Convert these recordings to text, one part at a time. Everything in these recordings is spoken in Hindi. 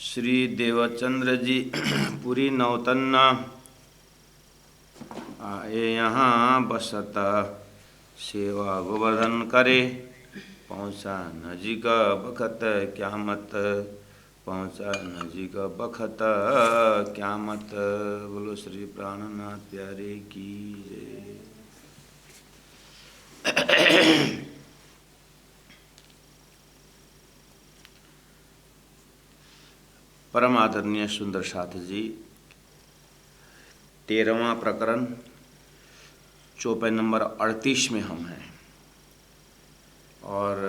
श्री देवचंद्र जी पुरी नौतन्ना आए यहाँ बसत, सेवा गोवर्धन करे, पहुँचा नजीक बखत क्यामत, पहुँचा नजीक बखत क्यामत। बोलो श्री प्राणनाथ प्यारे की जय। परम आदरणीय सुंदर साथ जी, 13वां प्रकरण चौपाई नंबर 38 में हम हैं और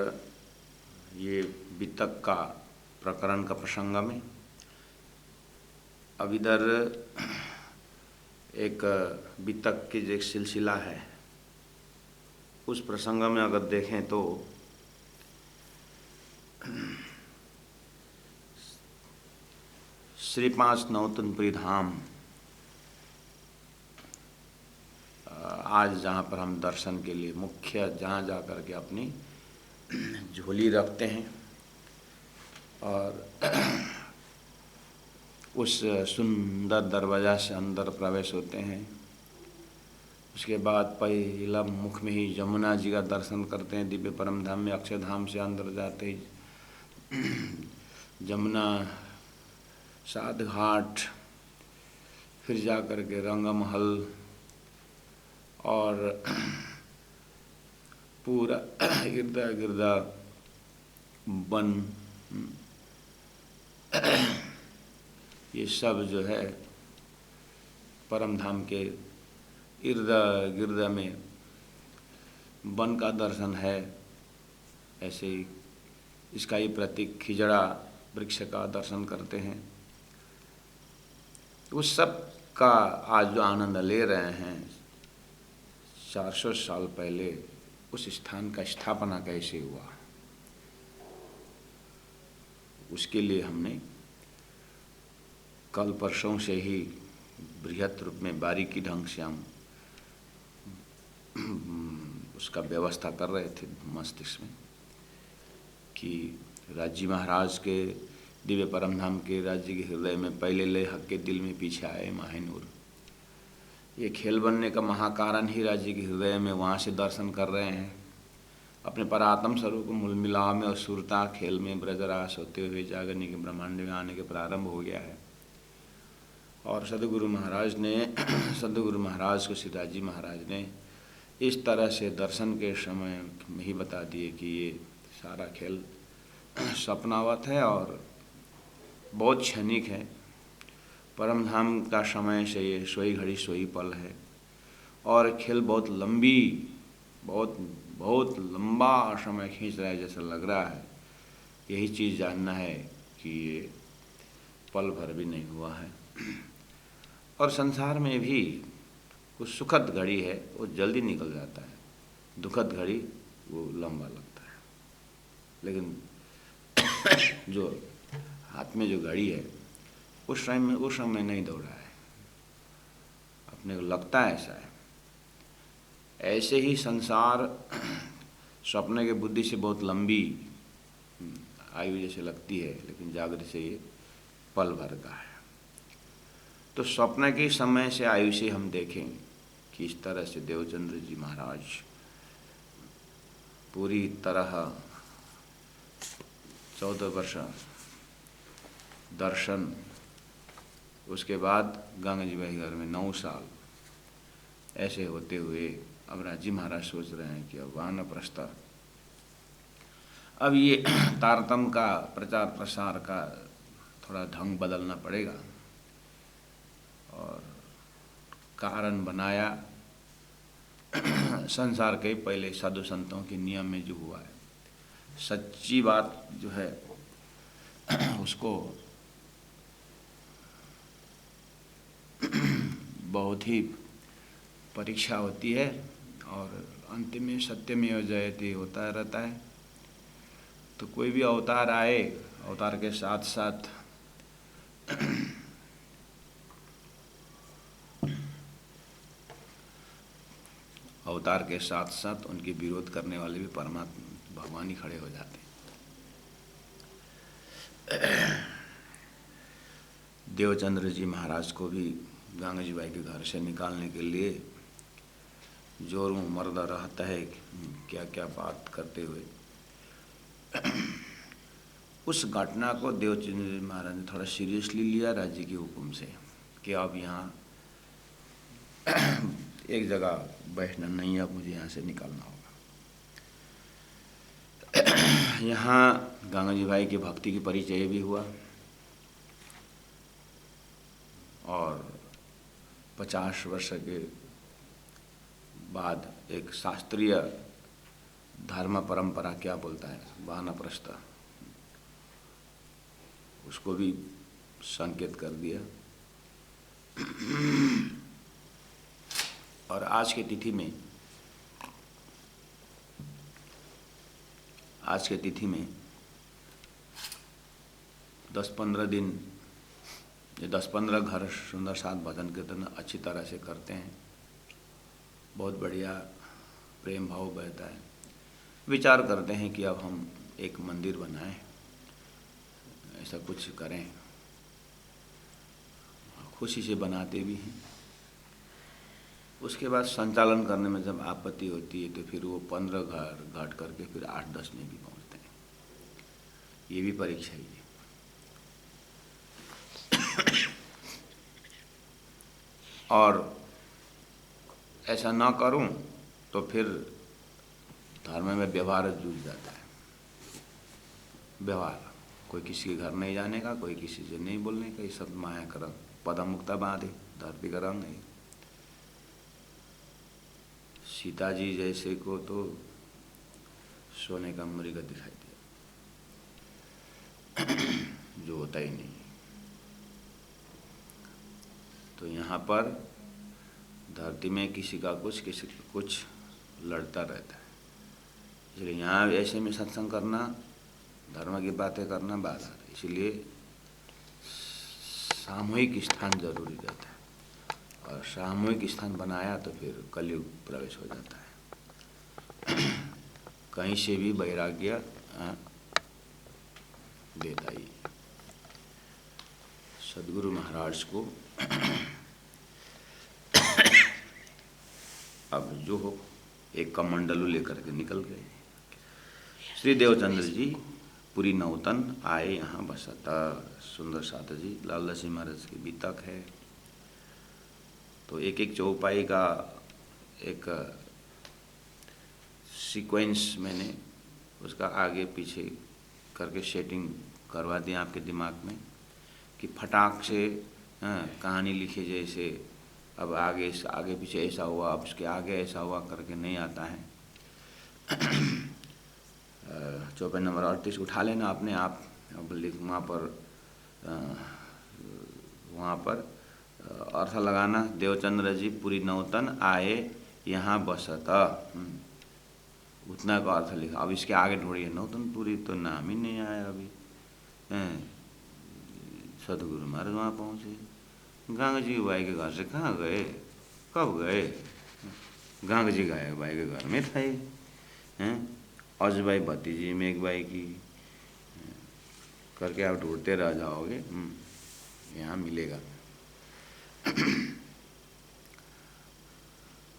ये वितक का प्रकरण का प्रसंग में अब इधर एक वितक की जो एक सिलसिला है उस प्रसंग में अगर देखें तो श्री 5 नौतनपुरी धाम आज जहाँ पर हम दर्शन के लिए मुख्य जहाँ जा कर के अपनी झोली रखते हैं और उस सुंदर दरवाज़ा से अंदर प्रवेश होते हैं। उसके बाद पहला मुख में ही यमुना जी का दर्शन करते हैं। दिव्य परम धाम में अक्षरधाम से अंदर जाते ही यमुना, सात घाट, फिर जा कर के रंगमहल और पूरा गिरदा गिरदा वन, ये सब जो है परम धाम के इर्दा गिर्दा में वन का दर्शन है। ऐसे ही इसका ही प्रतीक खिजड़ा वृक्ष का दर्शन करते हैं। उस सब का आज जो आनंद ले रहे हैं, 400 साल पहले उस स्थान का स्थापना कैसे हुआ, उसके लिए हमने कल परसों से ही बृहत रूप में बारीकी ढंग से हम उसका व्यवस्था कर रहे थे मस्तिष्क में कि राज्य महाराज के दिव्य परम धाम के राज्य के हृदय में पहले ले हक के दिल में पीछे आए माहिनूर। ये खेल बनने का महाकारण ही राज्य के हृदय में वहाँ से दर्शन कर रहे हैं। अपने परात्म स्वरूप मूल मिलाव में और सुरता खेल में ब्रजरास होते हुए जागरने के ब्रह्मांड में आने के प्रारंभ हो गया है। और सदगुरु महाराज को सिद्धाजी महाराज ने इस तरह से दर्शन के समय में ही बता दिए कि ये सारा खेल सपनावत है और बहुत क्षणिक है। परम धाम का समय से ये सोई घड़ी सोई पल है और खेल बहुत बहुत लंबा समय खींच रहा है जैसा लग रहा है। यही चीज़ जानना है कि ये पल भर भी नहीं हुआ है। और संसार में भी कुछ सुखद घड़ी है वो जल्दी निकल जाता है, दुखद घड़ी वो लंबा लगता है। लेकिन जो हाथ में जो घड़ी है उस समय नहीं दौड़ा है, अपने को लगता है ऐसा है। ऐसे ही संसार स्वप्न के बुद्धि से बहुत लंबी आयु जैसे लगती है, लेकिन जागृत से ये पल भर का है। तो स्वप्न के समय से आयु से हम देखें कि इस तरह से देवचंद्र जी महाराज पूरी तरह 14 वर्ष दर्शन, उसके बाद गंगा जी घर में 9 साल, ऐसे होते हुए अब राजी महाराज सोच रहे हैं कि अब वानप्रस्थ, अब ये तारतम्य का प्रचार प्रसार का थोड़ा ढंग बदलना पड़ेगा। और कारण बनाया संसार के पहले साधु संतों के नियम में जो हुआ है, सच्ची बात जो है उसको बहुत ही परीक्षा होती है और अंतिम में सत्यमेव जयते होता रहता है। तो कोई भी अवतार आए, अवतार के साथ साथ उनके विरोध करने वाले भी परमात्मा भगवान ही खड़े हो जाते हैं। देवचंद्र जी महाराज को भी गंगा जी बाई के घर से निकालने के लिए जोर मर्दा रहता है, क्या क्या बात करते हुए। उस घटना को देवचंद्र जी महाराज ने थोड़ा सीरियसली लिया राज्य के हुक्म से कि अब यहाँ एक जगह बैठना नहीं, अब मुझे यहाँ से निकलना होगा। यहाँ गंगा जी भाई की भक्ति की परिचय भी हुआ और 50 वर्ष के बाद एक शास्त्रीय धर्म परंपरा क्या बोलता है, वानप्रस्थ, उसको भी संकेत कर दिया। और आज की तिथि में 10-15 दिन, 10-15 घर सुंदर साथ भजन कीर्तन अच्छी तरह से करते हैं। बहुत बढ़िया प्रेम भाव बहता है। विचार करते हैं कि अब हम एक मंदिर बनाएं, ऐसा कुछ करें। खुशी से बनाते भी हैं। उसके बाद संचालन करने में जब आपत्ति होती है तो फिर वो 15 घर घट करके फिर 8-10 में भी पहुंचते हैं। ये भी परीक्षा ही है। और ऐसा ना करूं तो फिर धर्म में व्यवहार जूझ जाता है। व्यवहार, कोई किसी के घर नहीं जाने का, कोई किसी से नहीं बोलने का, ये सब माया का रंग, पदमुक्ता बांधे, धरती का रंग है। सीता जी जैसे को तो सोने का मृग दिखाई दिया, जो होता ही नहीं। तो यहाँ पर धरती में किसी का कुछ लड़ता रहता है। इसलिए यहाँ ऐसे में सत्संग करना, धर्म की बातें करना बाधा है। इसलिए सामूहिक स्थान जरूरी रहता है, और सामूहिक स्थान बनाया तो फिर कलयुग प्रवेश हो जाता है। कहीं से भी वैराग्य देता ही। सदगुरु महाराज को अब जो हो एक कमंडलू लेकर के निकल गए। श्री देवचंद्र जी पुरी नौतन आए यहाँ बसता। सुंदर साथ जी लालदास जी महाराज की बीतक है। तो एक चौपाई का एक सीक्वेंस मैंने उसका आगे पीछे करके सेटिंग करवा दी आपके दिमाग में कि फटाक से कहानी लिखे जैसे अब आगे पीछे ऐसा हुआ, अब उसके आगे ऐसा हुआ करके नहीं आता है। चौपाई नंबर 38 उठा लेना अपने आप। अब वहाँ पर अर्थ लगाना, देवचंद्र जी पुरी नौतन आए यहाँ बसता, उतना का अर्थ लिखा। अब इसके आगे ढूंढिए, नौतनपुरी तो नाम ही नहीं आया अभी। सदगुरु महाराज वहाँ पहुँचे। गंगा जी बाई के घर से कहाँ गए, कब गए? गंगा जी गाय बाई के घर में थे। अजबाई भतीजी में एक बाई की करके आप ढूंढते रह जाओगे, यहाँ मिलेगा।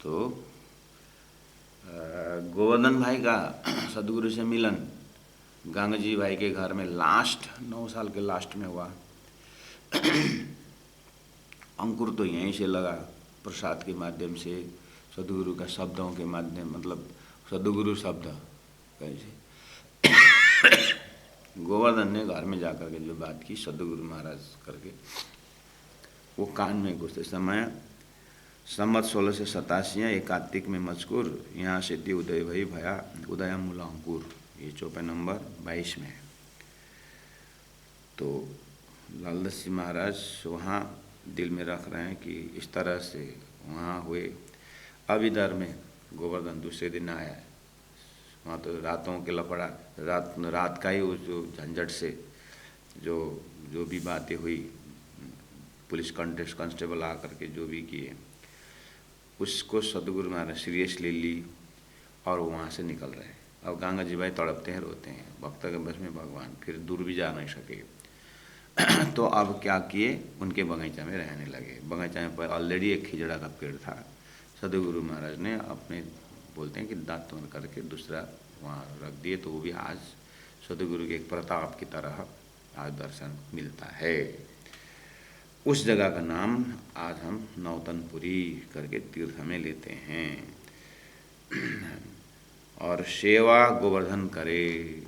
तो गोवर्धन भाई का सदगुरु से मिलन गंगा जी भाई के घर में लास्ट 9 साल के लास्ट में हुआ। अंकुर तो यहीं से लगा, प्रसाद के माध्यम से, सदगुरु का शब्दों के माध्यम, मतलब सदगुरु शब्द कैसे। गोवर्धन ने घर में जाकर के जो बात की सदगुरु महाराज करके, वो कान में घुसते समय संवत 1687 एक कार्तिक में मजकूर यहाँ सिद्धि उदय भई भया उदय मूल अंकुर, ये चौपाई नंबर 22 में है। तो लालदास जी महाराज वहाँ दिल में रख रहे हैं कि इस तरह से वहाँ हुए। अब इधर में गोवर्धन दूसरे दिन आया है। वहाँ तो रातों के लफड़ा, रात का ही वो जो झंझट से जो भी बातें हुई, पुलिस कांस्टेबल आकर के जो भी किए, उसको सदगुरु महाराज सीरियसली ली और वहाँ से निकल रहे हैं। अब गंगा जी भाई तड़पते हैं, रोते हैं, भक्त के बस में भगवान, फिर दूर भी जा नहीं सके। तो अब क्या किए, उनके बगीचा में रहने लगे। बगीचा में ऑलरेडी एक खिजड़ा का पेड़ था। सदगुरु महाराज ने अपने, बोलते हैं कि दांत तोड़ करके दूसरा वहाँ रख दिए, तो वो भी आज सदगुरु के एक प्रताप की तरह आज दर्शन मिलता है। उस जगह का नाम आज हम नौतनपुरी करके तीर्थ में लेते हैं। और सेवा गोवर्धन करे,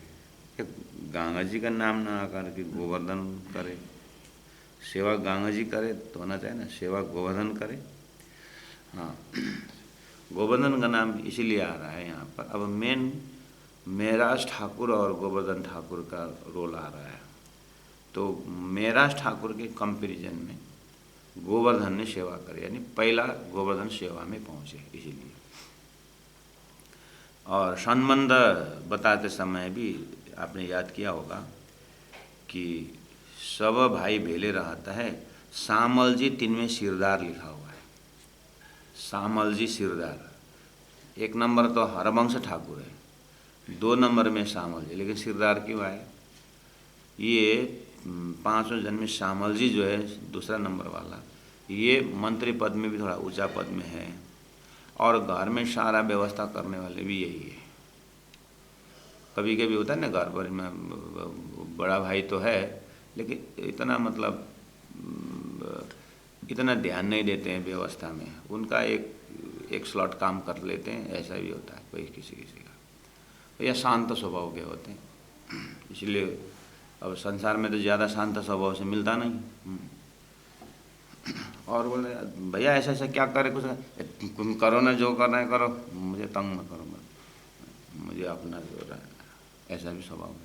गंगा जी का नाम ना आकर के गोवर्धन करे। सेवा गंगा जी करे तो होना चाहिए ना, सेवा गोवर्धन करे। हाँ, गोवर्धन का नाम इसीलिए आ रहा है यहाँ पर। अब मेन मेराज ठाकुर और गोवर्धन ठाकुर का रोल आ रहा है। तो मेराज ठाकुर के कंपैरिजन में गोवर्धन ने सेवा करी, यानी पहला गोवर्धन सेवा में पहुँचे, इसीलिए। और संबंध बताते समय भी आपने याद किया होगा कि सब भाई भेले रहता है, सामल जी तिनमें सिरदार लिखा हुआ है। सामल जी सिरदार, एक नंबर तो हरवंश ठाकुर है, 2 नंबर में सामल जी, लेकिन सिरदार क्यों आए? ये 5वें जन्म में सामल जी जो है दूसरा नंबर वाला, ये मंत्री पद में भी थोड़ा ऊंचा पद में है, और घर में सारा व्यवस्था करने वाले भी यही है। कभी कभी होता है ना, घर पर में बड़ा भाई तो है, लेकिन इतना मतलब इतना ध्यान नहीं देते हैं व्यवस्था में, उनका एक स्लॉट काम कर लेते हैं, ऐसा भी होता है कोई किसी का। या शांत स्वभाव के होते हैं, इसलिए अब संसार में तो ज़्यादा शांत स्वभाव से मिलता नहीं। और बोले भैया ऐसा ऐसा क्या करे, कुछ तुम करो ना, जो करना है करो, मुझे तंग मत करो, मुझे अपना जो रहा है, ऐसा भी स्वभाव होता है।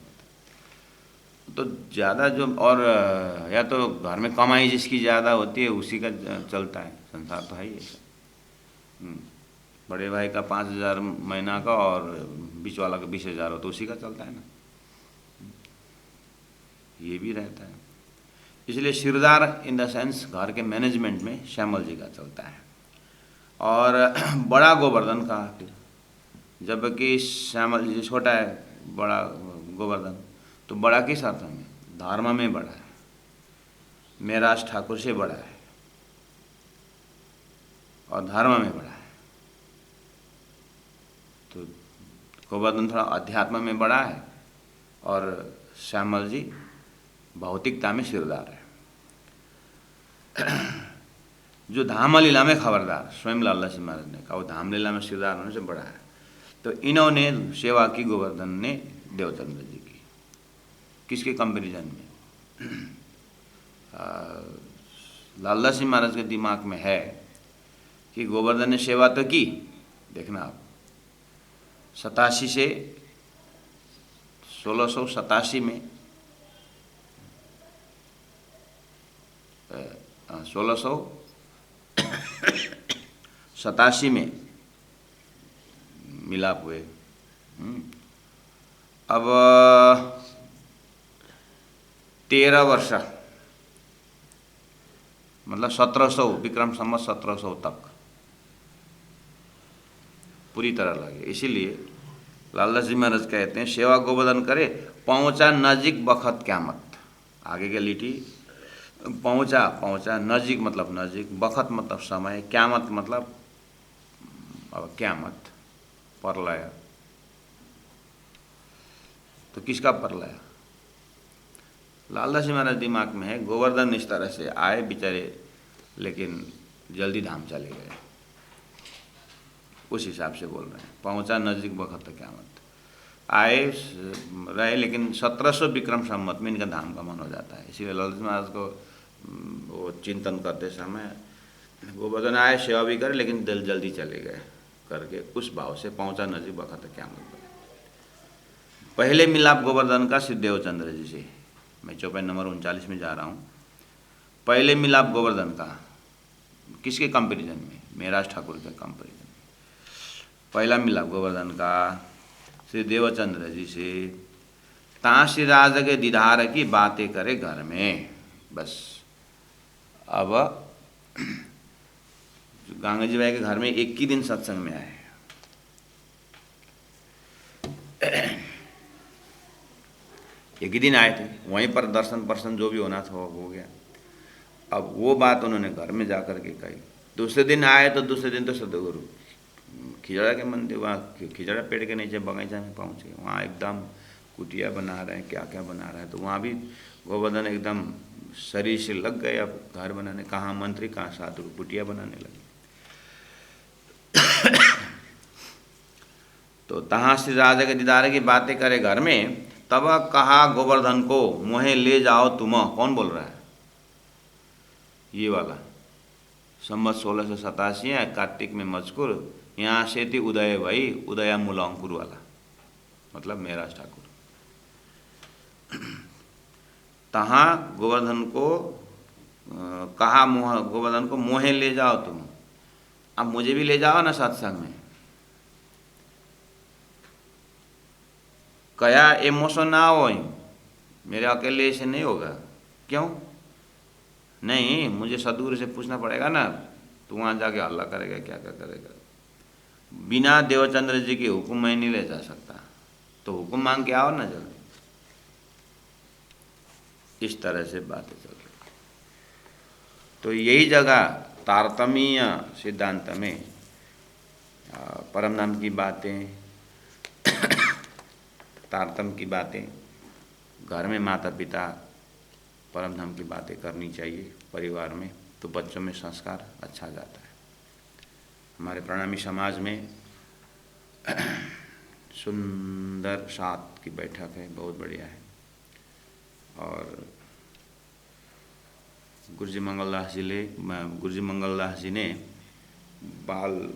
तो ज़्यादा जो, और या तो घर में कमाई जिसकी ज़्यादा होती है उसी का चलता है, संसार तो है ही ऐसा। बड़े भाई का 5,000 महीना का और बीच वाला का 20,000 हो तो उसी का चलता है ना, ये भी रहता है। इसलिए सिरदार इन द सेंस घर के मैनेजमेंट में श्यामल जी का चलता है। और बड़ा गोवर्धन का, जबकि श्यामल जी छोटा है, बड़ा गोवर्धन, तो बड़ा किस अर्थ में? धर्म में बड़ा है, मेराज ठाकुर से बड़ा है और धर्म में बड़ा है। तो गोवर्धन थोड़ा अध्यात्म में बड़ा है और श्यामल जी भौतिकता में सिरदार है। जो धाम लीला में खबरदार, स्वयं लाला सिंह महाराज ने कहा, वो धाम लीला में सिरदार होने से बड़ा है। तो इन्होंने सेवा की गोवर्धन ने देवचंद्र जी की, किसके कंपैरिजन में? लाला सिंह महाराज के दिमाग में है कि गोवर्धन ने सेवा तो की, देखना आप 87 से 1687 में 1687 में मिलाप हुए। अब 13 वर्ष, मतलब 1700 विक्रम संवत 1700 तक पूरी तरह लगे। इसीलिए लाला जी महाराज कहते हैं सेवा गोवर्धन करे, पहुंचा नजीक बखत क्यामत। आगे के लिटी पहुंचा नजीक मतलब नजीक, बखत मतलब समय, क्यामत मतलब अब क्यामत, परलय। तो किसका परलय? लाला जी महाराज दिमाग में है गोवर्धन इस तरह से आए बेचारे, लेकिन जल्दी धाम चले गए, उस हिसाब से बोल रहे हैं। पहुंचा नजीक बखत क्यामत, आए रहे, लेकिन 1700 विक्रम संवत में इनका धाम का मन हो जाता है। इसीलिए लाला जी महाराज को वो चिंतन करते समय गोवर्धन आए, सेवा भी करे, लेकिन जल्दी चले गए करके, उस भाव से पहुंचा नजीक बखत क्यामत। पहले मिलाप गोवर्धन का श्री देवचंद्र जी से, मैं चौपाई नंबर 39 में जा रहा हूँ। पहले मिलाप गोवर्धन का किसके कंपैरिजन में? मेराज ठाकुर के कंपैरिजन में। पहला मिलाप गोवर्धन का श्री देवचंद्र जी से, ताशी राज के दीदार की बातें करे घर में, बस। अब गंगा जी भाई के घर में एक ही दिन सत्संग में आए, एक ही दिन आए थे, वहीं पर दर्शन जो भी होना था वो हो गया। अब वो बात उन्होंने घर में जा कर के कही। दूसरे दिन आए तो दूसरे दिन तो सदगुरु खिजड़ा के मंदिर, वहाँ खिजड़ा पेड़ के नीचे बगीचा में पहुँचे। वहाँ एकदम कुटिया बना रहे हैं, क्या क्या बना रहे हैं। तो वहाँ भी गोवर्धन एकदम शरीर से लग गए। अब घर बनाने, कहाँ मंत्री कहाँ साधु, कुटिया बनाने लगे। तो तहाँ श्री राजा के दीदारे की बातें करे घर में, तब कहा गोवर्धन को मोहे ले जाओ तुम। कौन बोल रहा है? ये वाला संवत 1687 है, कार्तिक में मजकूर। यहाँ से थी उदय भाई, उदया मूल अंकुर वाला, मतलब मेराज ठाकुर। तहाँ गोवर्धन को कहा गोवर्धन को मोहे ले जाओ तुम। अब मुझे भी ले जाओ ना सत्संग में। कया इमोशन ना हो, मेरे अकेले से नहीं होगा। क्यों नहीं? मुझे सदगुरु से पूछना पड़ेगा ना। तू वहाँ जाके हल्ला करेगा, क्या क्या करेगा। बिना देवचंद्र जी के हुक्म मैं नहीं ले जा सकता, तो हुक्म मांग के आओ ना जल्दी। इस तरह से बातें चल रही। तो यही जगह तारतम्य सिद्धांत में परम नाम की बातें, तारतम्य की बातें, घर में माता पिता परम धाम की बातें करनी चाहिए परिवार में, तो बच्चों में संस्कार अच्छा जाता है। हमारे प्रणामी समाज में सुंदर 7 की बैठक है, बहुत बढ़िया है। और गुरुजी मंगलदास जी ने बाल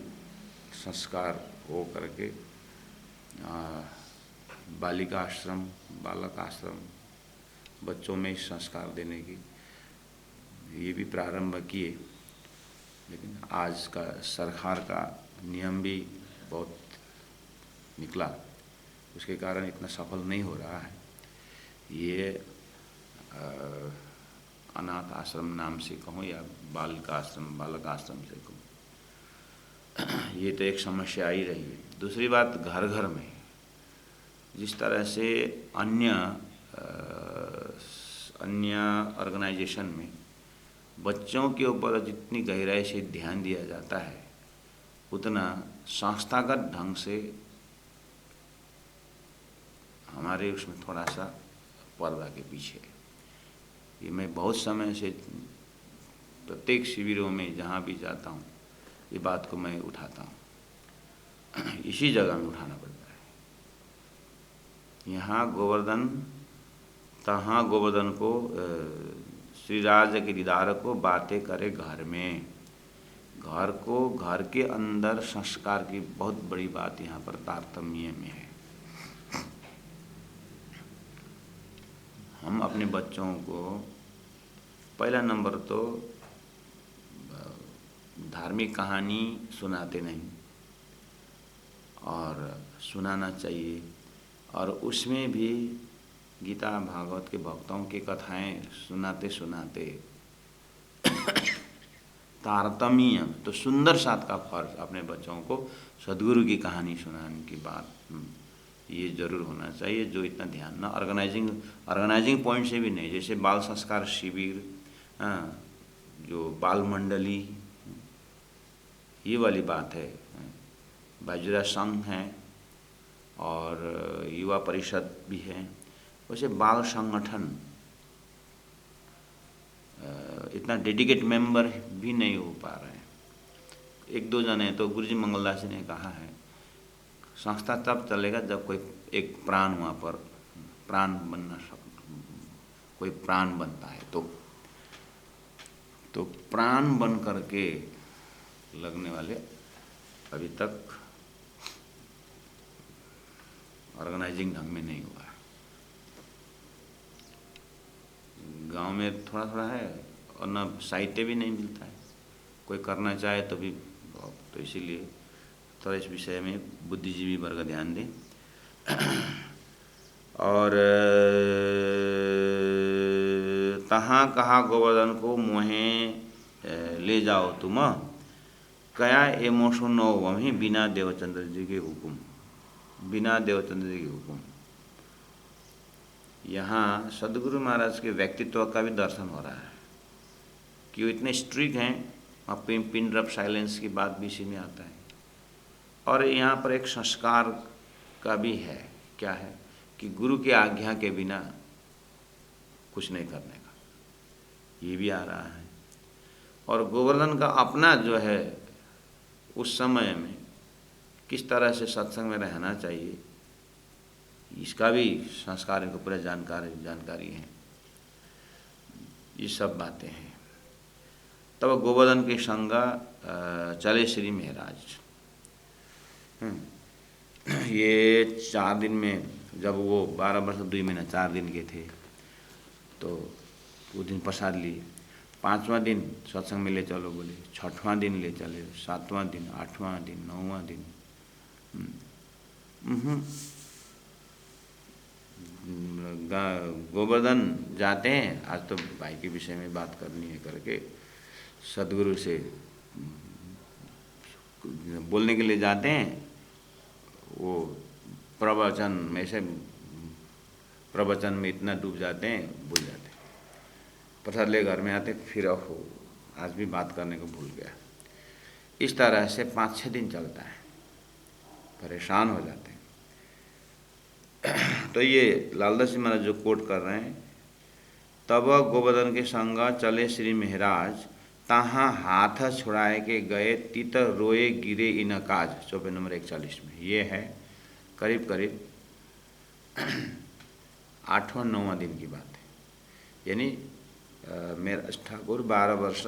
संस्कार हो करके बालिका आश्रम, बालक आश्रम, बच्चों में संस्कार देने की ये भी प्रारंभ किए। लेकिन आज का सरकार का नियम भी बहुत निकला, उसके कारण इतना सफल नहीं हो रहा है। ये अनाथ आश्रम नाम से कहूँ या बालिका आश्रम, बालक आश्रम से कहूँ, ये तो एक समस्या आई रही है। दूसरी बात, घर घर में जिस तरह से अन्य ऑर्गेनाइजेशन में बच्चों के ऊपर जितनी गहराई से ध्यान दिया जाता है, उतना संस्थागत ढंग से हमारे उसमें थोड़ा सा पर्दा के पीछे है। ये मैं बहुत समय से प्रत्येक शिविरों में जहाँ भी जाता हूँ ये बात को मैं उठाता हूँ। इसी जगह में उठाना पड़ता है। यहाँ गोवर्धन, तहाँ गोवर्धन को श्री राज के दीदार को बातें करे घर में। घर को, घर के अंदर संस्कार की बहुत बड़ी बात यहाँ पर तारतम्य में है। हम अपने बच्चों को पहला नंबर तो धार्मिक कहानी सुनाते नहीं, और सुनाना चाहिए। और उसमें भी गीता भागवत के भक्तों की कथाएं सुनाते सुनाते तारतम्य, तो सुंदर साथ का फर्क अपने बच्चों को सदगुरु की कहानी सुनाने की बात ये जरूर होना चाहिए। जो इतना ध्यान ना ऑर्गेनाइजिंग पॉइंट से भी नहीं, जैसे बाल संस्कार शिविर, जो बाल मंडली, ये वाली बात है। बाजुरा संघ है और युवा परिषद भी है। वैसे बाल संगठन इतना डेडिकेट मेंबर भी नहीं हो पा रहे हैं। 1-2 जने तो गुरुजी मंगलदास जी ने कहा है, संस्था तब चलेगा जब कोई एक प्राण वहाँ पर प्राण बनना, कोई प्राण बनता है तो प्राण बन करके लगने वाले अभी तक ऑर्गेनाइजिंग ढंग में नहीं हुआ है। गांव में थोड़ा थोड़ा है और ना साहित्य भी नहीं मिलता है, कोई करना चाहे तो भी। तो इसीलिए थोड़ा इस विषय में बुद्धिजीवी वर्ग ध्यान दें। और तहाँ कहा गोवर्धन को मोहे ले जाओ तुम, कया एमोशो न वहीं बिना देवचंद्र जी के हुक्म, बिना देवचंद्र जी के हुक्म। यहाँ सदगुरु महाराज के व्यक्तित्व का भी दर्शन हो रहा है कि वो इतने स्ट्रिक्ट हैं। और पिन ड्रॉप साइलेंस की बात भी इसी में आता है। और यहाँ पर एक संस्कार का भी है। क्या है कि गुरु की आज्ञा के बिना कुछ नहीं करने का, ये भी आ रहा है। और गोवर्धन का अपना जो है उस समय में किस तरह से सत्संग में रहना चाहिए, इसका भी संस्कार को पूरा जानकारी है। ये सब बातें हैं। तब गोवर्धन के संग चले श्री महाराज। ये 4 दिन में, जब वो 12 वर्ष 2 महीना 4 दिन के थे, तो वो दिन प्रसाद लिए। 5वां दिन सत्संग में ले चलो बोले, 6वां दिन ले चले, 7वां दिन, 8वां दिन, 9वां दिन। गोवर्धन जाते हैं, आज तो भाई के विषय में बात करनी है करके सदगुरु से बोलने के लिए जाते हैं। वो प्रवचन में इतना डूब जाते हैं, भूल जाते हैं। प्रसाद ले घर में आते, फिर आज भी बात करने को भूल गया। इस तरह से 5-6 दिन चलता है, परेशान हो जाते हैं। तो ये लालदास जी महाराज जो कोट कर रहे हैं, तब गोवर्धन के संग चले श्री महाराज, तहाँ हाथ छुड़ाए के गए, तित रोए गिरे इन काज। चौपाई नंबर 41 में ये है। करीब 8वां-9वां दिन की बात है। यानी मेरा ठाकुर 12 वर्ष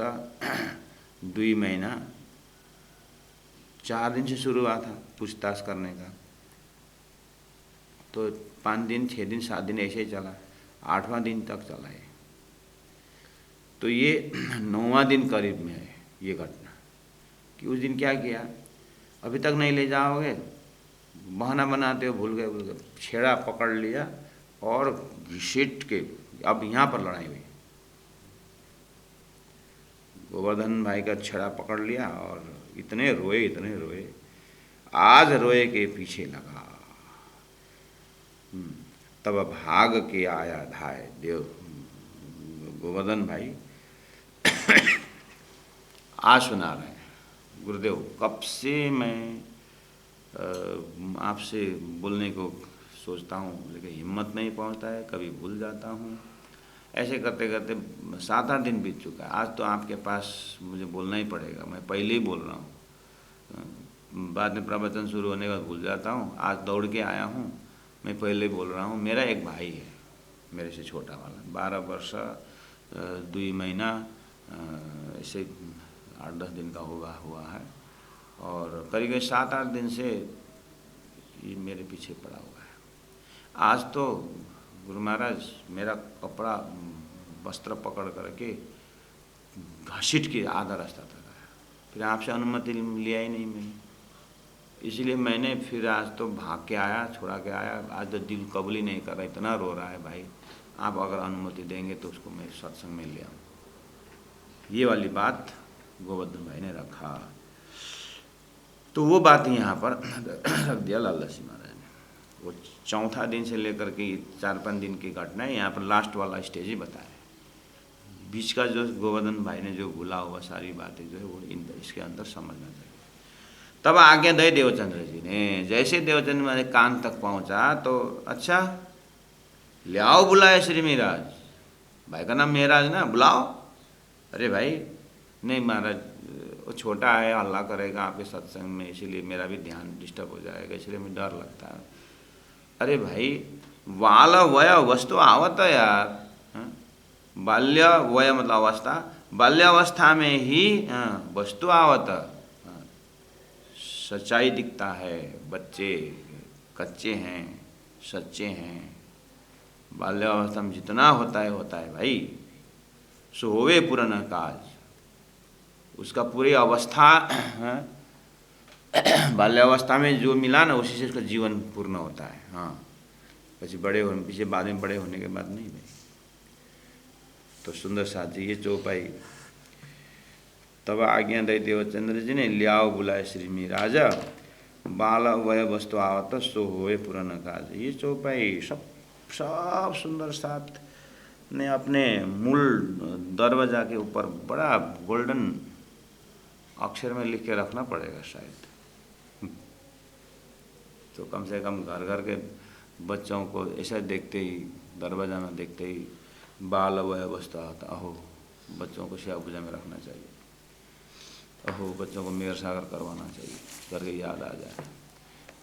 2 महीना 4 दिन से शुरू हुआ था पूछताछ करने का। तो 5 दिन, 6 दिन, 7 दिन ऐसे ही चला, 8वां दिन तक चला है। तो ये 9वां दिन करीब में है ये घटना कि उस दिन क्या किया, अभी तक नहीं ले जाओगे, बहाना बनाते हो, भूल गए। छेड़ा पकड़ लिया और घसीट के, अब यहाँ पर लड़ाई हुई। गोवर्धन भाई का छेड़ा पकड़ लिया और इतने रोए, आज रोए के पीछे लगा। तब भाग के आया धाय देव। गोवर्धन भाई आज सुना रहे हैं, गुरुदेव कब से मैं आपसे बोलने को सोचता हूँ, लेकिन हिम्मत नहीं पहुँचता है, कभी भूल जाता हूँ। ऐसे करते करते 7-8 दिन बीत चुका है। आज तो आपके पास मुझे बोलना ही पड़ेगा, मैं पहले ही बोल रहा हूँ। बाद में प्रवचन शुरू होने के बाद भूल जाता हूँ। आज दौड़ के आया हूँ, मैं पहले बोल रहा हूँ। मेरा एक भाई है, मेरे से छोटा वाला, 12 वर्ष 2 महीना ऐसे 8-10 दिन का हुआ है। और करीब 7-8 दिन से ये मेरे पीछे पड़ा हुआ है। आज तो गुरु महाराज मेरा कपड़ा वस्त्र पकड़ करके घसीट के आधा रास्ता तक आया। फिर आपसे अनुमति लिया ही नहीं मैंने, इसलिए मैंने फिर आज तो भाग के आया, छुड़ा के आया। आज तो दिल कबूल ही नहीं कर रहा, इतना रो रहा है भाई। आप अगर अनुमति देंगे तो उसको मैं सत्संग में ले आऊँ। ये वाली बात गोवर्धन भाई ने रखा। तो वो बात यहाँ पर रख दिया लालदास जी महाराज ने। वो 4था दिन से लेकर के 4-5 दिन की घटना है, यहाँ पर लास्ट वाला स्टेज ही बताया। बीच का जो गोवर्धन भाई ने जो भूला हुआ सारी बातें जो है वो इसके अंदर समझना चाहिए। तब आज्ञा दे देवचंद्र जी ने। जैसे देवचंद्र मेरे कान तक पहुँचा तो अच्छा ले आओ, बुलाए श्री महाराज। भाई का नाम महाराज ना, बुलाओ। अरे भाई नहीं महाराज, वो छोटा है, हल्ला करेगा आपके सत्संग में, इसीलिए मेरा भी ध्यान डिस्टर्ब हो जाएगा, इसलिए मुझे डर लगता है। अरे भाई वाला वय वस्तु आवत है यार। बाल्य वय मतलब अवस्था, बाल्यावस्था में ही वस्तु आवत, सच्चाई दिखता है। बच्चे कच्चे हैं, सच्चे हैं। बाल्यावस्था में जितना होता है भाई। सो होवे पुराना काज, उसका पूरी अवस्था बाल्यावस्था में जो मिला ना, उसी से उसका जीवन पूर्ण होता है। हाँ, पीछे बड़े होने पीछे बाद में बड़े होने के बाद नहीं भाई। तो सुंदर साथ जी ये चौपाई। तब आज्ञा दई देवचंद्र जी ने, लियाओ बुलाए श्री महाराज, बाल वय वस्तु आवत सो होए पुराना काज। ये चौपाई सब सब सुंदर साथ ने अपने मूल दरवाजा के ऊपर बड़ा गोल्डन अक्षर में लिख के रखना पड़ेगा शायद। तो कम से कम घर घर के बच्चों को ऐसा देखते ही, दरवाजा में देखते ही बाल अवय अवस्था आता, अहो बच्चों को शिवा पूजा में रखना चाहिए, अहो बच्चों को मेयर सागर करवाना चाहिए करके याद आ जाए,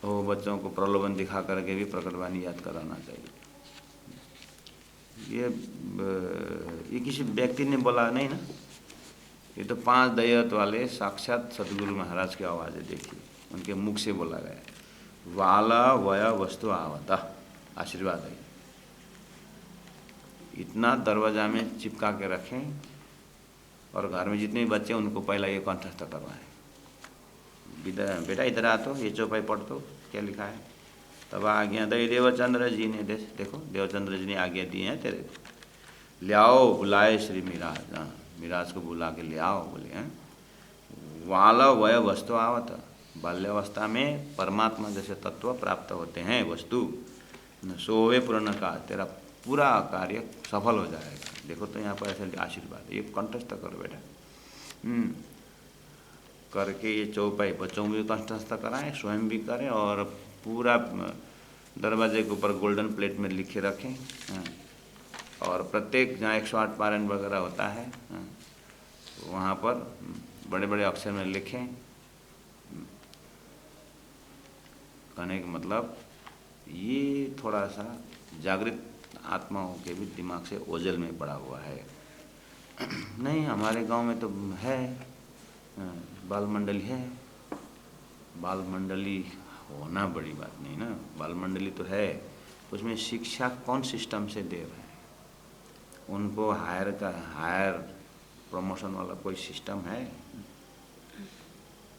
अहो बच्चों को प्रलोभन दिखा करके भी प्रकटवाणी याद कराना चाहिए। ये किसी व्यक्ति ने बोला नहीं ना, ये तो 5 दैवत वाले साक्षात सदगुरु महाराज की आवाज़ है। देखिए उनके मुख से बोला गया, वाला वया वस्तु आवता, आशीर्वाद है। इतना दरवाजा में चिपका के रखें और घर में जितने भी बच्चे उनको पहला ये कंठस्थ करवाएं, बेटा इधर आ तो ये चौपाई पढ़ तो क्या लिखा है। तब आज्ञा दई देवचंद्र जी ने, देखो देवचंद्र जी ने आज्ञा दी है तेरे को, ले आओ बुलाए श्री मिराज, मिराज को बुला के ले आओ। बोले हैं वाला वय वस्तु आवत, बाल्यावस्था में परमात्मा जैसे तत्व प्राप्त होते हैं वस्तु, न सोवे पूर्ण का, तेरा पूरा कार्य सफल हो जाएगा। देखो तो यहाँ पर ऐसे आशीर्वाद, ये कंठस्थ करो बेटा। करके ये चौपाई बच्चों को भी कंठस्थ कराएं, स्वयं भी करें और पूरा दरवाजे के ऊपर गोल्डन प्लेट में लिखे रखें। और प्रत्येक जहाँ 108 पारायण वगैरह होता है वहाँ पर बड़े बड़े अक्षर में लिखें। कहने का मतलब ये थोड़ा सा जागृत आत्माओं के भी दिमाग से ओझल में पड़ा हुआ है। नहीं हमारे गांव में तो है, बाल मंडली है, बाल मंडली होना बड़ी बात नहीं ना, बाल मंडली तो है, उसमें शिक्षा कौन सिस्टम से दे रहे हैं, उनको हायर प्रमोशन वाला कोई सिस्टम है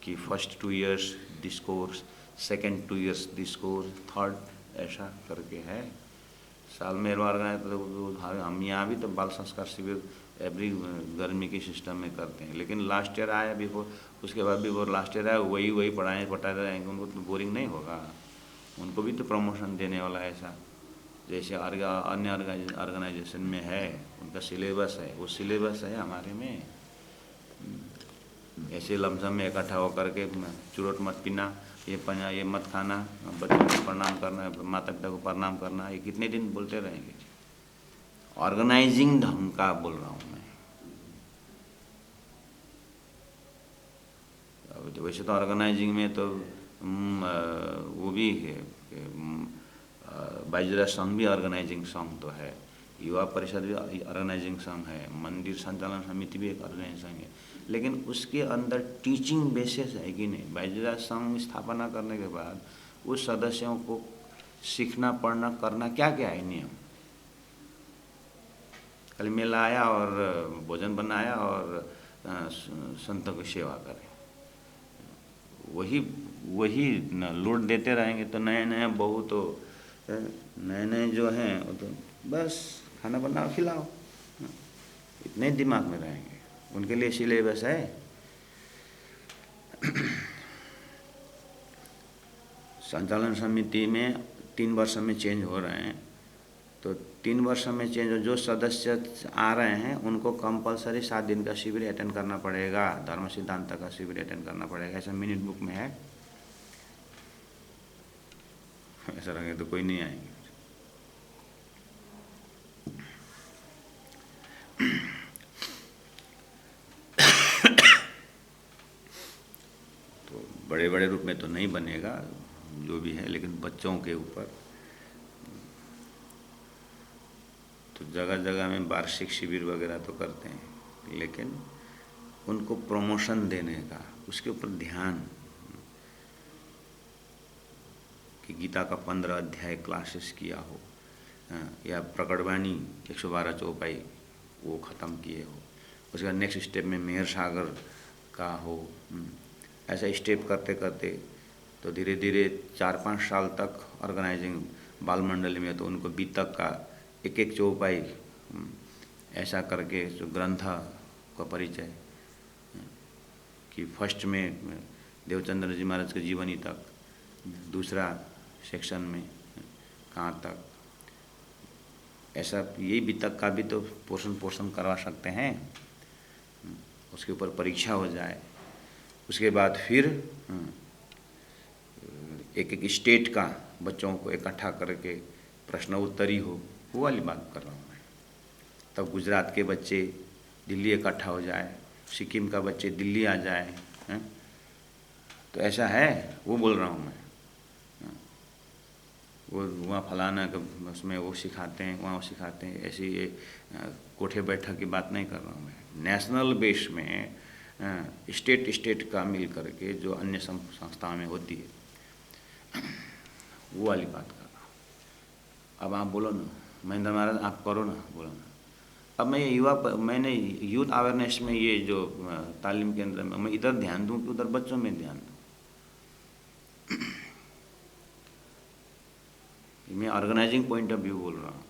कि first 2 years this course, second 2 years this course, third ऐसा करके है। साल में ऑर्गेनाइज तो हम यहाँ भी तो बाल संस्कार शिविर एवरी गर्मी के सिस्टम में करते हैं, लेकिन लास्ट ईयर आया बिफोर, उसके बाद भी वो लास्ट ईयर आया वही पढ़ाते रहेंगे, उनको तो बोरिंग नहीं होगा, उनको भी तो प्रमोशन देने वाला है ऐसा। जैसे अन्य ऑर्गेनाइजेशन में है उनका सिलेबस है, वो सिलेबस है हमारे में। ऐसे लमसम में इकट्ठा होकर के चुरोट मत पीना, ये मत खाना, बच्चों को प्रणाम करना, माता पिता को प्रणाम करना, ये कितने दिन बोलते रहेंगे। ऑर्गेनाइजिंग ढंग का बोल रहा हूँ मैं। वैसे तो ऑर्गेनाइजिंग में तो वो भी है, बाइजरा संघ भी ऑर्गेनाइजिंग संघ तो है, युवा परिषद भी ऑर्गेनाइजिंग संघ है, मंदिर संचालन समिति भी एक ऑर्गेनाइजिंग संघ है, लेकिन उसके अंदर टीचिंग बेसिस है कि नहीं। बाइजरा संघ स्थापना करने के बाद उस सदस्यों को सीखना पढ़ना करना क्या क्या है नियम। कल मेला आया और भोजन बनाया और संतों की सेवा करें, वही न लोड देते रहेंगे तो नए बहू तो नए जो हैं वो तो बस खाना बनाओ खिलाओ, इतने दिमाग में रहेंगे, उनके लिए सिलेबस है। संचालन समिति में 3 वर्ष में चेंज हो रहे हैं, तो 3 वर्ष में चेंज हो, जो सदस्य आ रहे हैं उनको कंपलसरी 7 दिन का शिविर अटेंड करना पड़ेगा, धर्म सिद्धांत का शिविर अटेंड करना पड़ेगा, ऐसा मिनट बुक में है। ऐसा रहेंगे तो कोई नहीं आएंगे। तो बड़े बड़े रूप में तो नहीं बनेगा जो भी है, लेकिन बच्चों के ऊपर तो जगह जगह में वार्षिक शिविर वगैरह तो करते हैं, लेकिन उनको प्रमोशन देने का, उसके ऊपर ध्यान कि गीता का 15 अध्याय क्लासेस किया हो, या प्रकटवाणी 112 चौपाई वो ख़त्म किए हो, उसके बाद नेक्स्ट स्टेप में मेहर सागर का हो। ऐसा स्टेप करते करते तो धीरे धीरे 4-5 साल तक ऑर्गेनाइजिंग बाल मंडली में तो उनको बीतक का एक चौपाई ऐसा करके जो ग्रंथ का परिचय कि फर्स्ट में देवचंद्र जी महाराज के जीवनी तक, दूसरा सेक्शन में कहाँ तक, ऐसा यही वितक का भी तो पोषण करवा सकते हैं। उसके ऊपर परीक्षा हो जाए, उसके बाद फिर एक एक स्टेट का बच्चों को इकट्ठा करके प्रश्न उत्तरी हो, वो वाली बात कर रहा हूँ मैं। तब गुजरात के बच्चे दिल्ली इकट्ठा हो जाए, सिक्किम का बच्चे दिल्ली आ जाए हैं? तो ऐसा है, वो बोल रहा हूँ मैं। वो वहाँ फलाना का उसमें वो सिखाते हैं, वहाँ वो सिखाते हैं, ऐसी ये कोठे बैठक की बात नहीं कर रहा हूँ मैं। नेशनल बेस में स्टेट का मिल करके जो अन्य संस्थाओं में होती है, वो वाली बात कर रहा हूँ। अब आप बोलो ना, महेंद्र महाराज आप करो ना, बोलो ना। अब मैं मैंने यूथ अवेयरनेस में ये जो तालीम केंद्र में मैं इधर ध्यान दूं कि उधर बच्चों में ध्यान दूं? मैं ऑर्गेनाइजिंग पॉइंट ऑफ व्यू बोल रहा हूँ।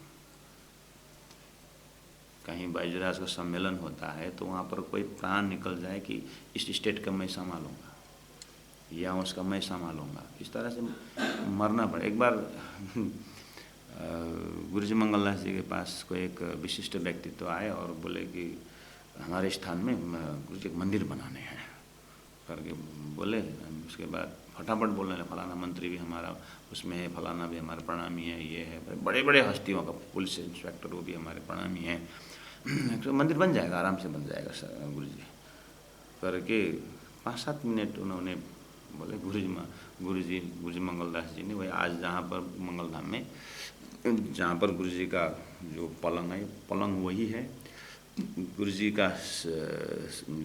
कहीं बाईजराज का सम्मेलन होता है तो वहाँ पर कोई प्राण निकल जाए कि इस स्टेट का मैं संभालूंगा या उसका मैं संभालूंगा, इस तरह से मरना पड़े। एक बार गुरुजी मंगलदास जी के पास कोई एक विशिष्ट व्यक्तित्व आए और बोले कि हमारे स्थान में गुरु जी मंदिर बनाने हैं करके बोले। उसके बाद फटाफट बोलने लगे, फलाना मंत्री भी हमारा उसमें है, फलाना भी हमारा प्रणामी है, ये है, बड़े बड़े हस्तियों का पुलिस इंस्पेक्टर वो भी हमारे प्रणामी है, तो मंदिर बन जाएगा, आराम से बन जाएगा सर गुरु जी करके 5-7 मिनट उन्होंने बोले। गुरु जी मंगलदास जी ने वही आज जहाँ पर मंगलधाम में जहाँ पर गुरु जी का जो पलंग है, पलंग वही है। गुरु जी का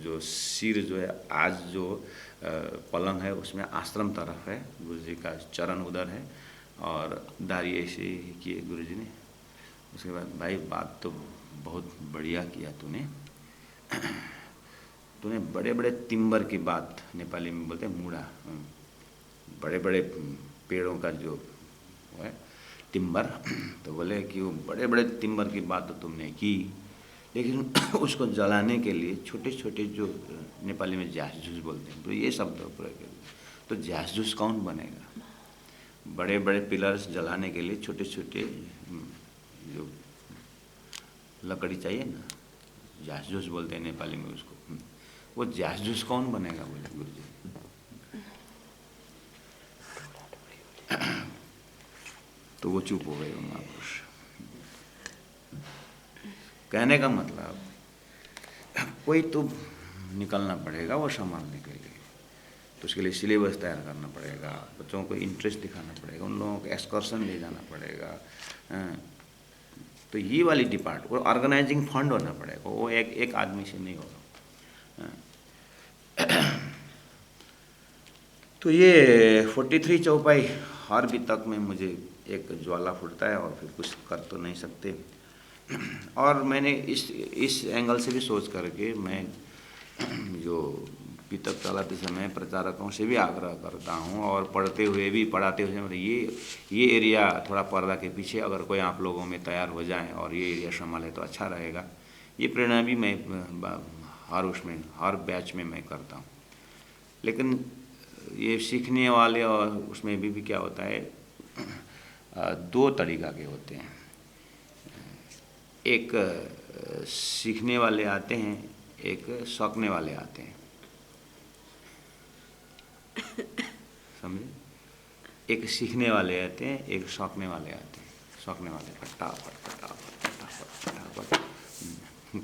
जो सिर जो है आज जो पलंग है उसमें आश्रम तरफ है, गुरु जी का चरण उधर है और दाढ़ी ऐसे ही किए गुरु जी ने। उसके बाद भाई बात तो बहुत बढ़िया किया तूने बड़े बड़े तिम्बर की बात, नेपाली में बोलते हैं मुड़ा, बड़े बड़े पेड़ों का जो है तिम्बर, तो बोले कि वो बड़े बड़े तिम्बर की बात तो तुमने की, लेकिन उसको जलाने के लिए छोटे छोटे जो नेपाली में जासूस बोलते हैं, तो ये शब्द प्रयोग कर, तो जासूस कौन बनेगा? बड़े बड़े पिलर्स जलाने के लिए छोटे छोटे जो लकड़ी चाहिए ना, जासूस बोलते हैं नेपाली में उसको, वो जासूस कौन बनेगा? बोले गुरु जी। तो वो चुप हो गए महापुरुष। कहने का मतलब कोई तो निकलना पड़ेगा वो संभालने के लिए, तो उसके लिए सिलेबस तैयार करना पड़ेगा, बच्चों को इंटरेस्ट दिखाना पड़ेगा, उन लोगों को एक्सकर्शन ले जाना पड़ेगा। तो ये वाली डिपार्ट वो ऑर्गेनाइजिंग फंड होना पड़ेगा, वो एक आदमी से नहीं होगा। तो ये 43 चौपाई हर वितक में मुझे एक ज्वाला फूटता है और फिर कुछ कर तो नहीं सकते। और मैंने इस एंगल से भी सोच करके मैं जो वितक चलाते समय प्रचारकों से भी आग्रह करता हूँ और पढ़ाते हुए मतलब ये एरिया थोड़ा पर्दा के पीछे अगर कोई आप लोगों में तैयार हो जाए और ये एरिया संभाले तो अच्छा रहेगा। ये प्रेरणा भी मैं हर बैच में मैं करता हूँ। लेकिन ये सीखने वाले और उसमें भी क्या होता है, 2 तरीक़ा के होते हैं। एक सीखने वाले आते हैं, एक सौंकने वाले आते हैं, समझे? एक सीखने वाले आते हैं, एक सौंकने वाले आते हैं। सौंकने वाले फटाफट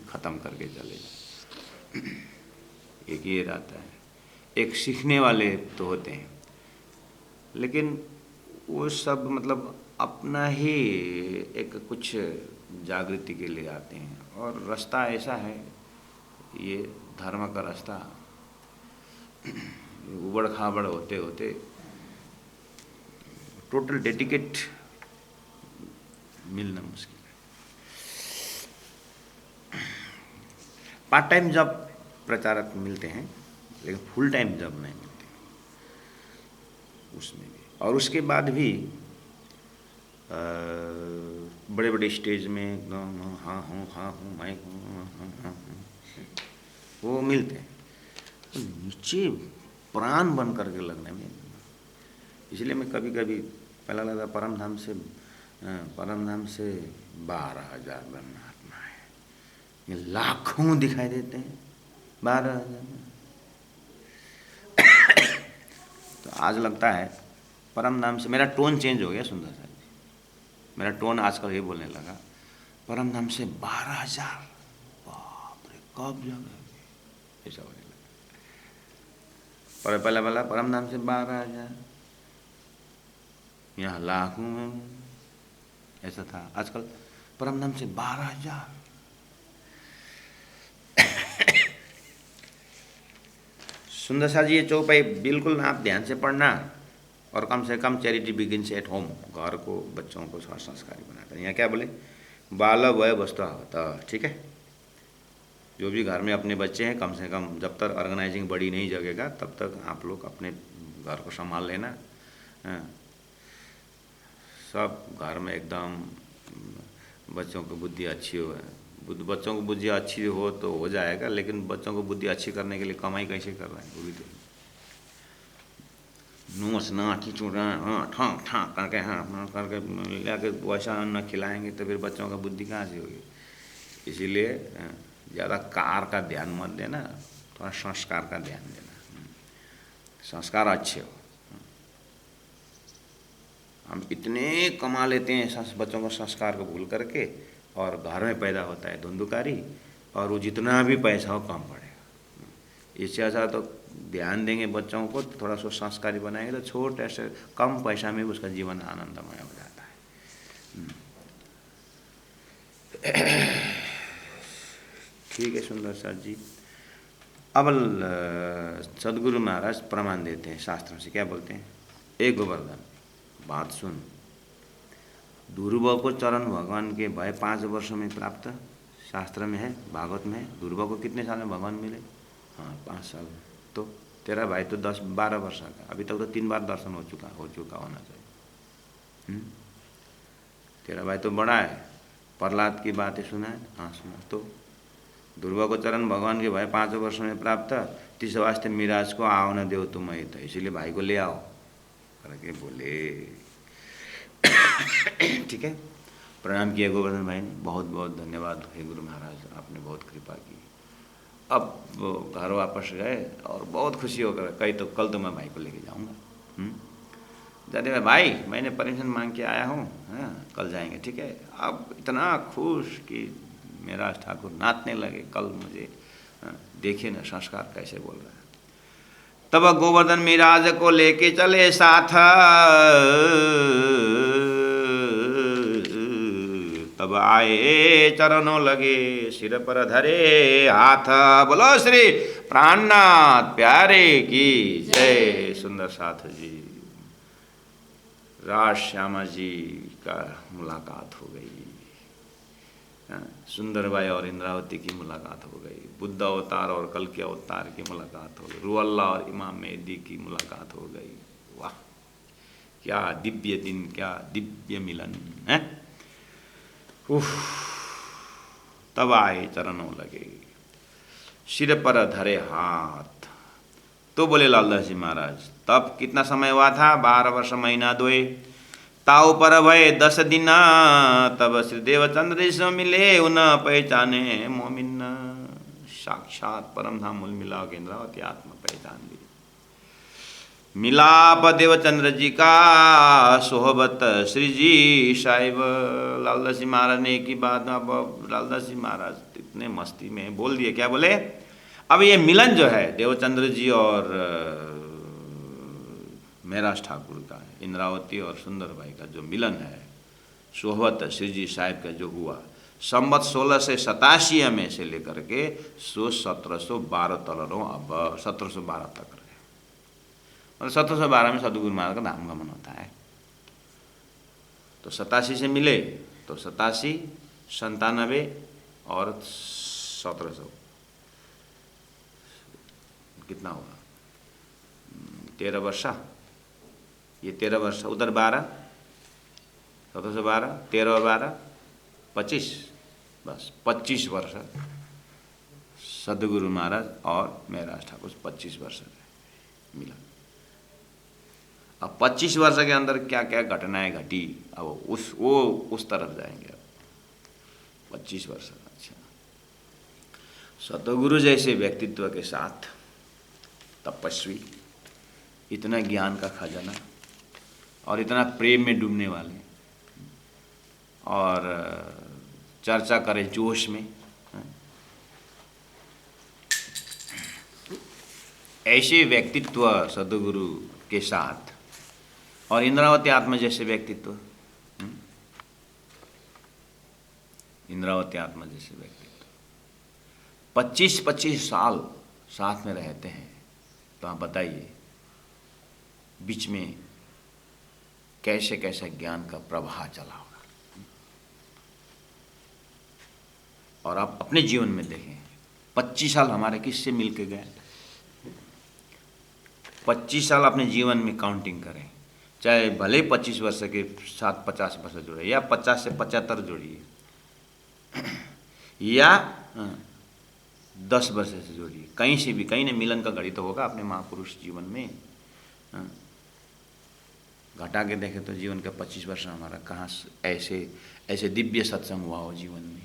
ख़त्म करके चले जाए, एक ये रहता है। एक सीखने वाले तो होते हैं, लेकिन वो सब मतलब अपना ही एक कुछ जागृति के लिए आते हैं। और रास्ता ऐसा है, ये धर्म का रास्ता उबड़ खाबड़ होते होते टोटल डेडिकेट मिलना मुश्किल है। पार्ट टाइम जॉब प्रचारक मिलते हैं, लेकिन फुल टाइम जॉब नहीं मिलते उसमें भी। और उसके बाद भी बड़े बड़े स्टेज में हाँ हूँ मैं हूँ वो मिलते हैं, तो नीचे प्राण बन करके लगने में। इसलिए मैं कभी कभी पहला लगा परम धाम से 12,000 ब्रह्मात्मा है। ये लाखों दिखाई देते हैं, 12,000। तो आज लगता है परम धाम से मेरा टोन चेंज हो गया सुंदर साहब जी। मेरा टोन आजकल ये बोलने लगा, परम धाम से 12,000, बाप रे कब जगह, ऐसा होने लगा। पर पहले वाला परम धाम से 12,000, यहाँ लाखों में, ऐसा था। आजकल परम धाम से 12,000। सुंदर सा जी ये चौपाई बिल्कुल आप ध्यान से पढ़ना, और कम से कम चैरिटी बिगिन्स एट होम, घर को बच्चों को संस्कारी बनाता है। यहाँ क्या बोले, बाल वय वस्तु होता, ठीक है। जो भी घर में अपने बच्चे हैं, कम से कम जब तक ऑर्गेनाइजिंग बड़ी नहीं जगेगा तब तक आप लोग अपने घर को संभाल लेना। सब घर में एकदम बच्चों की बुद्धि अच्छी हो, बच्चों को बुद्धि अच्छी हो तो हो जाएगा, लेकिन बच्चों को बुद्धि अच्छी करने के लिए कमाई कैसे कर रहे हैं वो भी तो, नोच नाटी चूड़ा हाँ ठाँ ठाँ करके हाँ करके लेके वैसा अन्न खिलाएंगे तो फिर बच्चों का बुद्धि कहाँ से होगी। इसीलिए ज़्यादा कार का ध्यान मत देना, थोड़ा संस्कार का ध्यान देना, संस्कार अच्छे हो। हम इतने कमा लेते हैं बच्चों को संस्कार को भूल करके, और घर में पैदा होता है धुंधुकारी, और वो जितना भी पैसा हो कम पड़ेगा। इससे अच्छा तो ध्यान देंगे बच्चों को, तो थोड़ा सा संस्कारी बनाएंगे तो छोटे से कम पैसा में उसका जीवन आनंदमय हो जाता है। ठीक है सुंदर सर जी। अब सदगुरु महाराज प्रमाण देते हैं शास्त्रों से, क्या बोलते हैं, एक गोवर्धन बात सुन, ध्रुव को चरण भगवान के भय 5 वर्षों में प्राप्त, शास्त्र में है, भागवत में है। ध्रुव को कितने साल में भगवान मिले, हाँ 5 साल। तो तेरा भाई तो 10-12 वर्ष का, अभी तक तो 3 बार दर्शन हो चुका होना चाहिए। तेरा भाई तो बड़ा है, प्रहलाद की बातें सुना है, हाँ सुना। तो ध्रुव को चरण भगवान के भाई 5 वर्ष में प्राप्त, तीस वास्ते मिराज को आओ न देव तुम ही, तो इसीलिए भाई को ले आओ करके बोले। ठीक है, प्रणाम किया गोवर्धन भाई ने, बहुत बहुत धन्यवाद है गुरु महाराज, आपने बहुत कृपा की। अब घर वापस गए और बहुत खुशी होकर कही, तो कल तो मैं भाई को लेके जाऊंगा। जाते भाई मैंने परमिशन मांग के आया हूँ, हाँ कल जाएंगे, ठीक है। अब इतना खुश कि मेरा ठाकुर नाचने लगे, कल मुझे देखिए ना संस्कार कैसे बोल रहा है। तब गोवर्धन मिराज को लेके चले साथ, तब आए चरणों लगे, सिर पर धरे हाथ। बोलो श्री प्राणनाथ प्यारे की जय। सुंदर साथ जी, राज श्यामा जी का मुलाकात हो गई, सुंदरबाई और इंद्रावती की मुलाकात हो गई, बुद्ध अवतार और कल के अवतार की मुलाकात हो गई, रुअल्ला और इमाम मेहदी की मुलाकात हो गई। वाह क्या दिव्य दिन, क्या दिव्य मिलन है। तब आए चरणों लगे, सिर पर धरे हाथ। तो बोले लालदास जी महाराज, तब कितना समय हुआ था, 12 वर्ष महीना 2 ताऊ पर भय 10 दिन, तब श्री देवचंद्र से मिले उन पहचाने मोमिन। साक्षात परम धाम मूल मिला के इंद्रावती आत्मा पहचान ली। मिलाप देवचंद्र जी का सोहबत श्री जी साहिब। लालदास जी महाराज ने एक ही बात, अब लालदास जी महाराज इतने मस्ती में बोल दिए, क्या बोले, अब ये मिलन जो है देवचंद्र जी और मेराज ठाकुर का, इंद्रावती और सुंदरबाई का जो मिलन है, सोहबत श्री जी साहिब का जो हुआ, संवत 1687 में से लेकर के 1712 तलरों, अब 1712 तक रहे। मतलब 1712 में सदगुरु महाराज का धाम गमन होता है। तो 87 से मिले तो 87, 97 और 1700 कितना हुआ, 13 वर्ष। ये 13 वर्ष, उधर 12, 1712, 13 और 12 25, बस 25 वर्ष सदगुरु महाराज और मेराज ठाकुर 25 वर्ष मिला। अब 25 वर्ष के अंदर क्या क्या घटनाएं घटी, अब उस तरफ जाएंगे। 25 वर्ष। अच्छा, सतगुरु जैसे व्यक्तित्व के साथ तपस्वी, इतना ज्ञान का खजाना और इतना प्रेम में डूबने वाले, और चर्चा करें जोश में, ऐसे व्यक्तित्व सद्गुरु के साथ, और इंद्रावती आत्मा जैसे व्यक्तित्व, इंद्रावती आत्मा जैसे व्यक्तित्व 25-25 साल साथ में रहते हैं, तो आप बताइए बीच में कैसे कैसे ज्ञान का प्रवाह चला होगा। और आप अपने जीवन में देखें, 25 साल हमारे किससे मिल के गए? 25 साल अपने जीवन में काउंटिंग करें, चाहे भले 25 वर्ष के साथ 50 वर्ष जुड़े, या 50 से 75 जोड़िए, या 10 वर्ष से जोड़िए, कहीं से भी, कहीं न मिलन का घड़ी तो होगा अपने महापुरुष जीवन में। घटा के देखें तो जीवन का 25 वर्ष हमारा कहाँ ऐसे ऐसे दिव्य सत्संग हुआ हो जीवन में।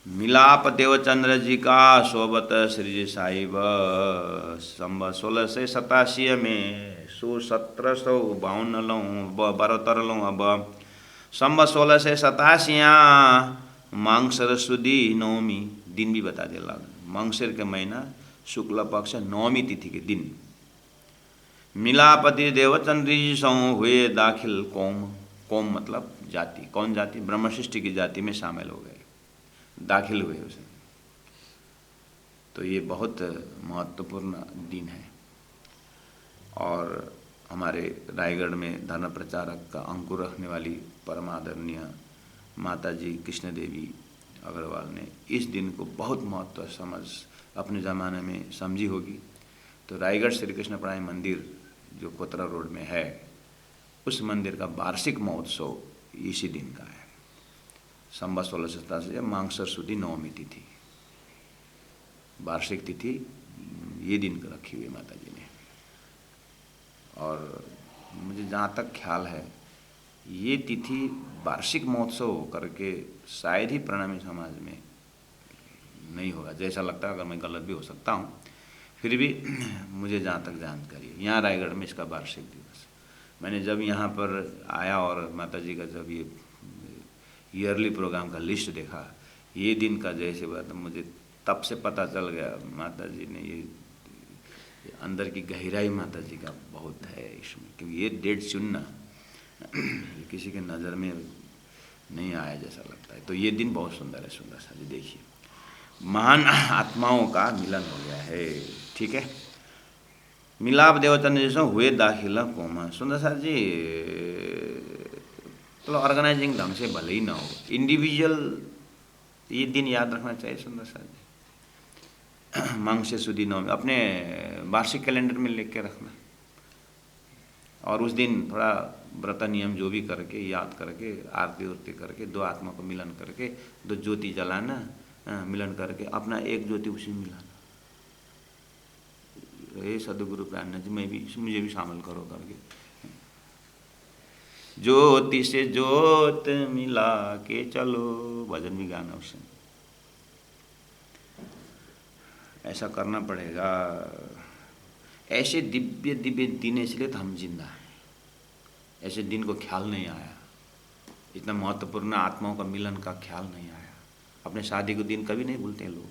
मिलाप देवचंद्र जी का सोबत श्री साहिब संवत 1687 में 1752 बरतरलों। अब संवत 1687 मांगसर सुदी नवमी, दिन भी बता दिया लाल, मांगसर के महीना शुक्ल पक्ष नवमी तिथि के दिन मिलापति देवचंद्र जी सौ हुए दाखिल कौम। कौम मतलब जाति, कौन जाति? ब्रह्मशिष्टि की जाति में शामिल हो गए, दाखिल हुए उसमें। तो ये बहुत महत्वपूर्ण दिन है। और हमारे रायगढ़ में धर्म प्रचारक का अंकुर रखने वाली परमादरणीय माता जी कृष्ण देवी अग्रवाल ने इस दिन को बहुत महत्व समझ अपने ज़माने में समझी होगी। तो रायगढ़ श्री कृष्ण प्राय मंदिर जो कोतरा रोड में है, उस मंदिर का वार्षिक महोत्सव इसी दिन का है। संवत 1687 मांगसर सुदी नवमी तिथि, वार्षिक तिथि ये दिन रखी हुई माता जी ने। और मुझे जहाँ तक ख्याल है, ये तिथि वार्षिक महोत्सव करके शायद ही प्रणामी समाज में नहीं होगा, जैसा लगता है। अगर मैं गलत भी हो सकता हूँ, फिर भी मुझे जहाँ तक जानकारी है, यहाँ रायगढ़ में इसका वार्षिक दिवस। मैंने जब यहाँ पर आया और माता जी का जब ये ईयरली प्रोग्राम का लिस्ट देखा, ये दिन का जैसे बात, मुझे तब से पता चल गया माता जी ने ये अंदर की गहराई माता जी का बहुत है इसमें। क्योंकि ये डेट चुनना किसी के नज़र में नहीं आया जैसा लगता है। तो ये दिन बहुत सुंदर है। सुंदर सा जी देखिए, महान आत्माओं का मिलन हो गया है। ठीक है, मिलाप देवचंद्र जैसा हुए दाखिला कोमा। सुंदर सर जी, तो ऑर्गेनाइजिंग ढंग से भले ही ना हो, इंडिविजुअल ये दिन याद रखना चाहिए। सुंदर सर जी, मांग से सुधी नवमी अपने वार्षिक कैलेंडर में लिख के रखना, और उस दिन थोड़ा व्रत नियम जो भी करके, याद करके, आरती उरती करके, दो आत्मा को मिलन करके, दो ज्योति जलाना, मिलन करके अपना एक ज्योति उसी में मिलाना। हे सदगुरु प्राणनाथ जी, मुझे भी शामिल करो करके, ज्योति से ज्योत मिला के चलो, भजन भी गाना उससे। ऐसा करना पड़ेगा। ऐसे दिव्य दिव्य दिन इसलिए तो हम जिंदा हैं। ऐसे दिन को ख्याल नहीं आया, इतना महत्वपूर्ण आत्माओं का मिलन का ख्याल नहीं आया। अपने शादी के दिन कभी नहीं भूलते लोग,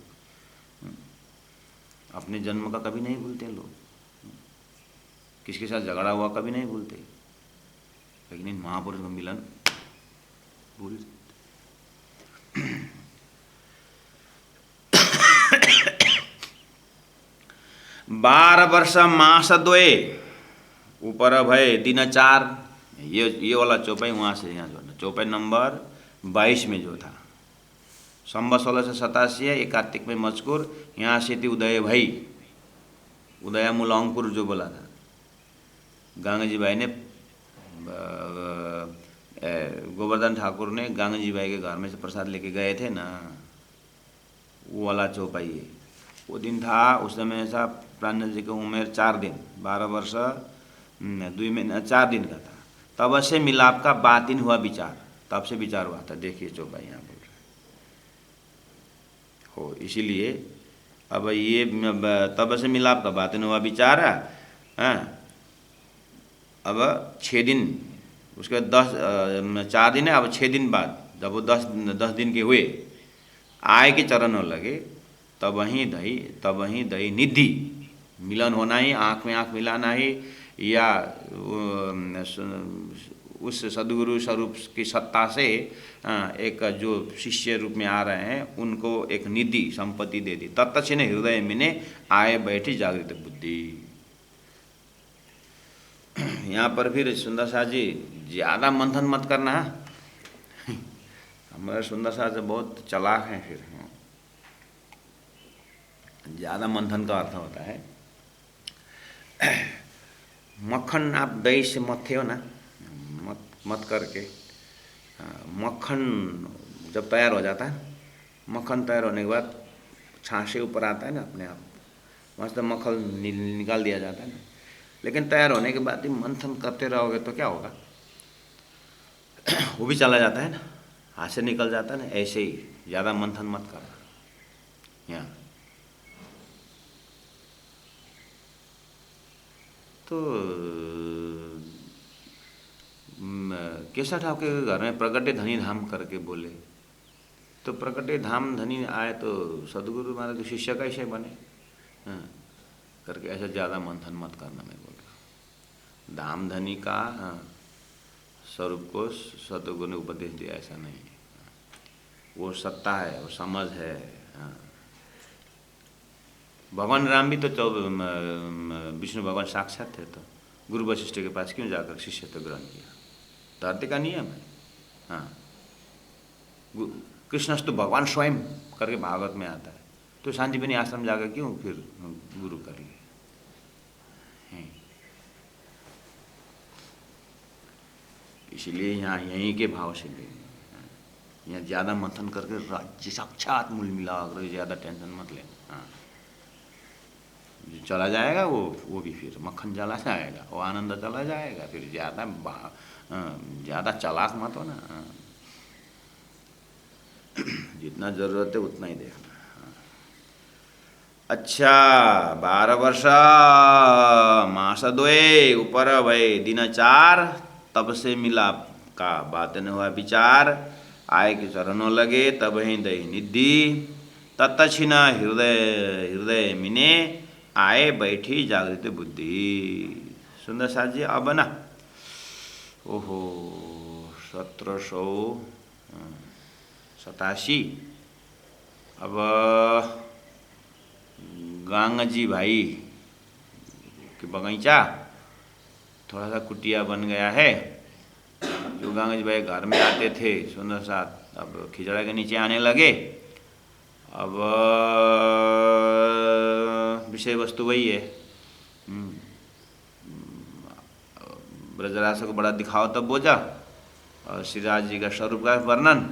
अपने जन्म का कभी नहीं भूलते लोग, किसके साथ झगड़ा हुआ कभी नहीं भूलते, लेकिन इन महापुरुष का मिलन भूल। 12 वर्ष मास द्वय ऊपर भय दिन 4। ये वाला चौपाई वहाँ से यहाँ जोड़ना, चौपाई नंबर 22 में जो था, संवत 1687 एक कार्तिक में मजकूर, यहाँ से थी उदय भाई, उदयमूल अंकुर जो बोला था। गंगा जी भाई ने, गोवर्धन ठाकुर ने गंगा जी भाई के घर में से प्रसाद लेके गए थे ना, वो वाला चौपाई है। वो दिन था, उस समय ऐसा प्राणनाथ जी की उम्र 4 दिन, 12 वर्ष 2 महीना 4 दिन का था। तब से मिलाप का बातिन हुआ विचार, तब से विचार हुआ था। देखिए चौबा यहाँ बोल रहे हो, इसीलिए अब ये तब से मिलाप का बातिन हुआ विचार है। अब 6 दिन, उसके 4 दिन है, अब 6 दिन बाद जब वो 10 दिन के हुए, आय के चरण हो लगे, तब वहीं दही निधि, मिलन होना ही, आँख में आँख मिलाना ही, या उस सद्गुरु स्वरूप की सत्ता से एक जो शिष्य रूप में आ रहे हैं उनको एक निधि संपत्ति दे दी। तत्क्षण हृदय मिने आए बैठी जागृत बुद्धि। यहाँ पर फिर सुंदर साथ जी ज़्यादा मंथन मत करना है। हमारे सुंदर साथ जी बहुत चालाक हैं। फिर ज़्यादा मंथन का अर्थ होता है, मक्खन आप दही से मथते हो ना, मत करके मक्खन जब तैयार हो जाता है, मक्खन तैयार होने के बाद छाछ ऊपर आता है ना अपने आप, वहाँ से मक्खन निकाल दिया जाता है ना। लेकिन तैयार होने के बाद ही मंथन करते रहोगे तो क्या होगा, वो भी चला जाता है ना, हाथ से निकल जाता है ना। ऐसे ही ज़्यादा मंथन मत करना यहाँ। तो केशव ठाकुर के घर में प्रगटे धनी धाम करके बोले, तो प्रगटे धाम धनी आए तो सदगुरु महाराज के शिष्य का ऐसे बने करके। ऐसा ज़्यादा मंथन मत करना, मैं बोल रहा। धाम धनी का स्वरूप को सदगुरु ने उपदेश दिया, ऐसा नहीं है। वो सत्ता है, वो समझ है। भगवान राम भी तो विष्णु भगवान साक्षात थे, तो गुरु वशिष्ठ के पास क्यों जाकर शिष्यत्व ग्रहण किया? धरती का नियम है। हाँ, कृष्णस्तु भगवान स्वयं करके भागवत में आता है, तो शांतिपनी आश्रम जाकर क्यों फिर गुरु कर लिए? इसलिए यहाँ यहीं के भाव से ले, यहाँ ज़्यादा मंथन करके राज्य साक्षात मूल मिला, ज़्यादा टेंशन मत ले। हाँ, चला जाएगा वो भी फिर मक्खन चला जाएगा, वो आनंद चला जाएगा। फिर ज़्यादा चालाक मत हो ना। जितना ज़रूरत है उतना ही देखना। अच्छा, 12 वर्ष मास 2 ऊपर भय दिन 4, तब से मिला का बात न हुआ विचार, आय के चरणों लगे तब ही दही निधि, तत्क्षण हृदय मिने आए बैठी जागृत बुद्धि। सुंदर साथ जी अब ना, ओहो 1787, अब गांगजी भाई के बगीचा थोड़ा सा कुटिया बन गया है। जो गांगजी भाई घर में आते थे सुंदर साथ, अब खिचड़ा के नीचे आने लगे। अब विषय वस्तु वही है, ब्रजराज को बड़ा दिखाओ तब बोझा, और श्रीराज जी का स्वरूप का वर्णन,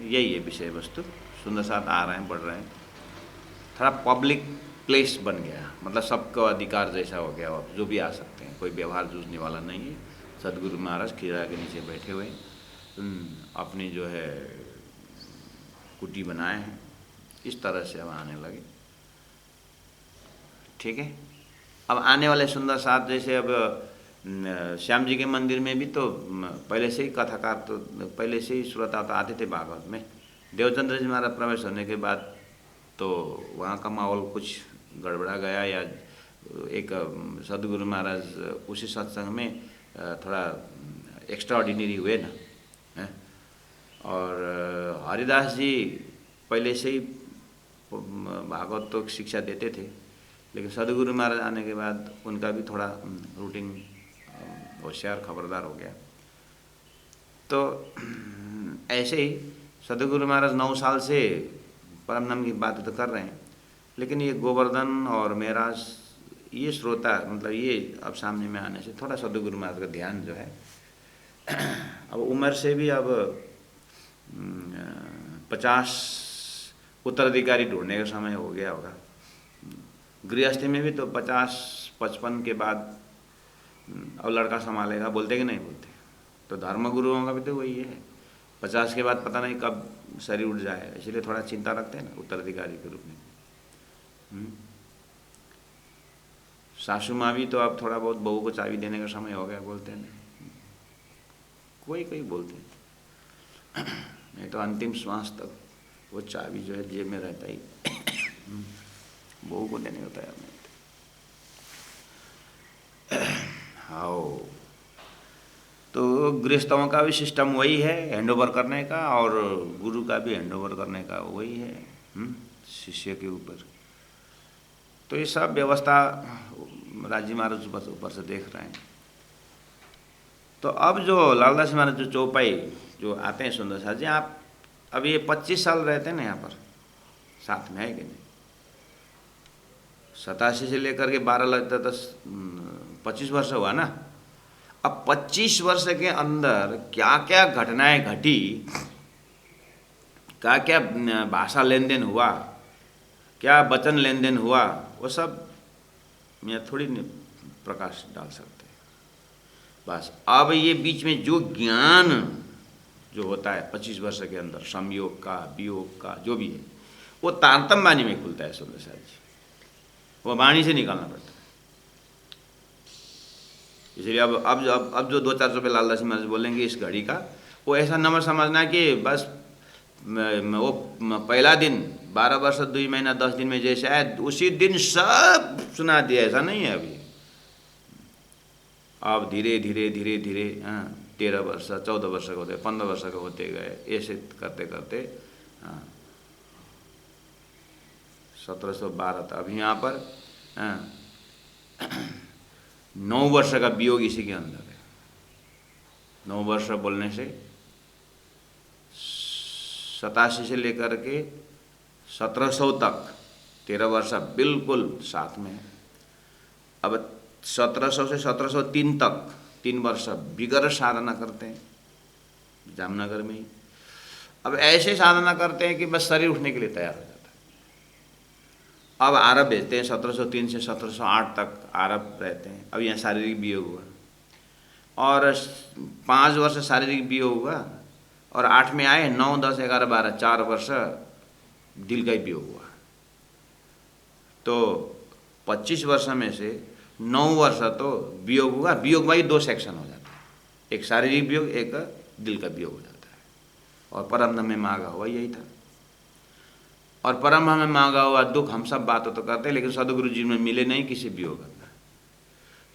यही है विषय वस्तु। सुंदर साथ आ रहे हैं, बढ़ रहे हैं, थोड़ा पब्लिक प्लेस बन गया, मतलब सबको अधिकार जैसा हो गया, जो भी आ सकते हैं, कोई व्यवहार जूझने वाला नहीं है। सदगुरु महाराज खिचड़ा के नीचे बैठे हुए अपनी जो है कुटी बनाए हैं, इस तरह से अब आने लगे। ठीक है, अब आने वाले सुंदर साथ जैसे अब श्याम जी के मंदिर में भी तो पहले से ही कथाकार, तो पहले से ही श्रोता तो आते थे भागवत में। देवचंद्र जी महाराज प्रवेश होने के बाद तो वहाँ का माहौल कुछ गड़बड़ा गया, या एक सदगुरु महाराज उसी सत्संग में थोड़ा एक्स्ट्रा ऑर्डिनरी हुए ना है। और हरिदास जी पहले से ही भागवत तो शिक्षा देते थे, लेकिन सदगुरु महाराज आने के बाद उनका भी थोड़ा रूटीन होशियार खबरदार हो गया। तो ऐसे ही सदगुरु महाराज 9 साल से परम नाम की बात तो कर रहे हैं, लेकिन ये गोवर्धन और मेराज ये श्रोता, मतलब ये अब सामने में आने से थोड़ा सदगुरु महाराज का ध्यान जो है, अब उम्र से भी अब 50 उत्तराधिकारी ढूंढने का समय हो गया होगा। गृहस्थी में भी तो 50-55 के बाद और लड़का संभालेगा, बोलते कि नहीं बोलते। तो धर्म गुरुओं का भी तो वही है, 50 के बाद पता नहीं कब शरीर उठ जाए, इसलिए थोड़ा चिंता रखते हैं ना उत्तराधिकारी के रूप में। सासू माँ भी तो अब थोड़ा बहुत बहू को चाबी देने का समय हो गया बोलते हैं, कोई कोई बोलते हैं, नहीं तो अंतिम श्वास तक वो चाबी जो है जेब में रहता ही, बहू को देने होता है अपने। हाँ, तो गृहस्थों का भी सिस्टम वही है हैंडओवर करने का, और गुरु का भी हैंडओवर करने का वही है शिष्य के ऊपर। तो ये सब व्यवस्था राजी महाराज ऊपर से देख रहे हैं। तो अब जो लालदास महाराज जो चौपाई जो आते हैं सुंदर साहब जी, आप अब ये 25 साल रहते हैं ना यहाँ पर साथ में, है कि नहीं? 87 से लेकर के 12 लगता था, 25 वर्ष हुआ ना। अब 25 वर्ष के अंदर क्या क्या घटनाएं घटी, क्या क्या भाषा लेन देन हुआ, क्या वचन लेन देन हुआ, वो सब मैं थोड़ी प्रकाश डाल सकते हैं। बस अब ये बीच में जो ज्ञान जो होता है 25 वर्ष के अंदर, संयोग का, वियोग का, जो भी है, वो तारतम वाणी में खुलता है सुंदर साहब जी, वो वाणी से निकालना पड़ता है। इसलिए अब जो 2-4 रुपये लालदास महाराज बोलेंगे इस घड़ी का, वो ऐसा न समझना कि बस वो पहला दिन 12 वर्ष 2 महीना 10 दिन में जैसे आए उसी दिन सब सुना दिया, ऐसा नहीं है। अभी अब धीरे धीरे धीरे धीरे 13 वर्ष 14 वर्ष के होते, 15 वर्ष के होते गए, ऐसे करते करते 1712 था। अभी यहाँ पर 9 वर्ष का वियोग इसी के अंदर है। 9 वर्ष बोलने से 87 से लेकर के 1700 तक 13 वर्ष बिल्कुल साथ में। अब 1700 से 1703 तक 3 वर्ष बिगर साधना करते हैं जामनगर में ही। अब ऐसे साधना करते हैं कि बस शरीर उठने के लिए तैयार हो जाता है। अब आरब भेजते हैं 1703 से 1708 तक आरब रहते हैं। अब यहाँ शारीरिक वियोग हुआ और 5 वर्ष शारीरिक वियोग हुआ और 8 में आए 9, 10, 11, 12 4 वर्ष दिल का ही वियोग हुआ। तो 25 वर्ष में से 9 वर्ष तो वियोग हुआ। वियोग में ही 2 सेक्शन हो जाता है, एक शारीरिक वियोग, एक दिल का वियोग हो जाता है। और परम धाम में मांगा हुआ यही था। और परम धाम में मांगा हुआ दुख हम सब बात तो करते हैं, लेकिन सदगुरु जी में मिले नहीं किसी वियोग का।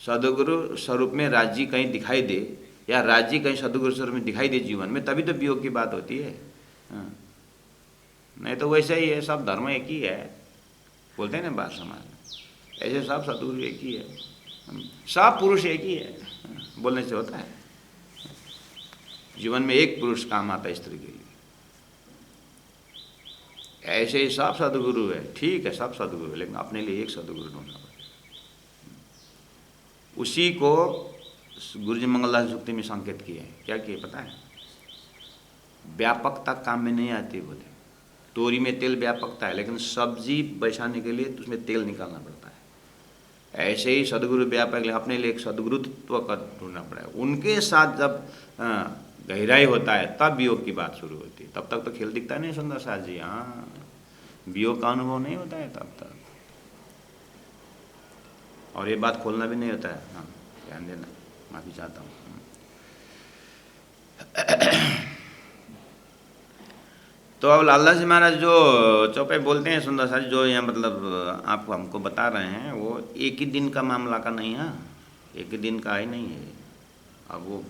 सदगुरु स्वरूप में राज्य कहीं दिखाई दे या राज्य कहीं सदगुरु स्वरूप में दिखाई दे जीवन में, तभी तो वियोग की बात होती है। नहीं तो वैसे ही है, सब धर्म एक ही है, बोलते हैं ना बात समाज में, ऐसे सब सदगुरु एक ही है, सब पुरुष एक ही है, बोलने से होता है। जीवन में एक पुरुष काम आता है स्त्री के लिए, ऐसे ही सब सदगुरु है। ठीक है, सब सदगुरु है, लेकिन अपने लिए एक सदगुरु ढूंढना पड़ेगा। उसी को गुरुजी मंगलदास सूक्ति में संकेत किए हैं। क्या किए पता है? व्यापकता काम में नहीं आती। बोले तोरी में तेल व्यापकता है, लेकिन सब्जी बैसाने के लिए तो उसमें तेल निकालना पड़ता है। ऐसे ही सदगुरु व्यापक, अपने लिए एक सदगुरुत्व का ढूंढना पड़ेगा। उनके साथ जब गहराई होता है तब वियोग की बात शुरू होती है। तब तक तो खेल दिखता नहीं सुंदर साथ जी। हाँ, वियोग का अनुभव नहीं होता है तब तक, और ये बात खोलना भी नहीं होता है। हाँ, ध्यान देना, माफी चाहता हूँ। तो अब लालदास जी महाराज जो चौपाई बोलते हैं सुंदर साज, जो यहाँ मतलब आपको हमको बता रहे हैं, वो एक ही दिन का मामला का नहीं है, एक ही दिन का ही नहीं है। अब वो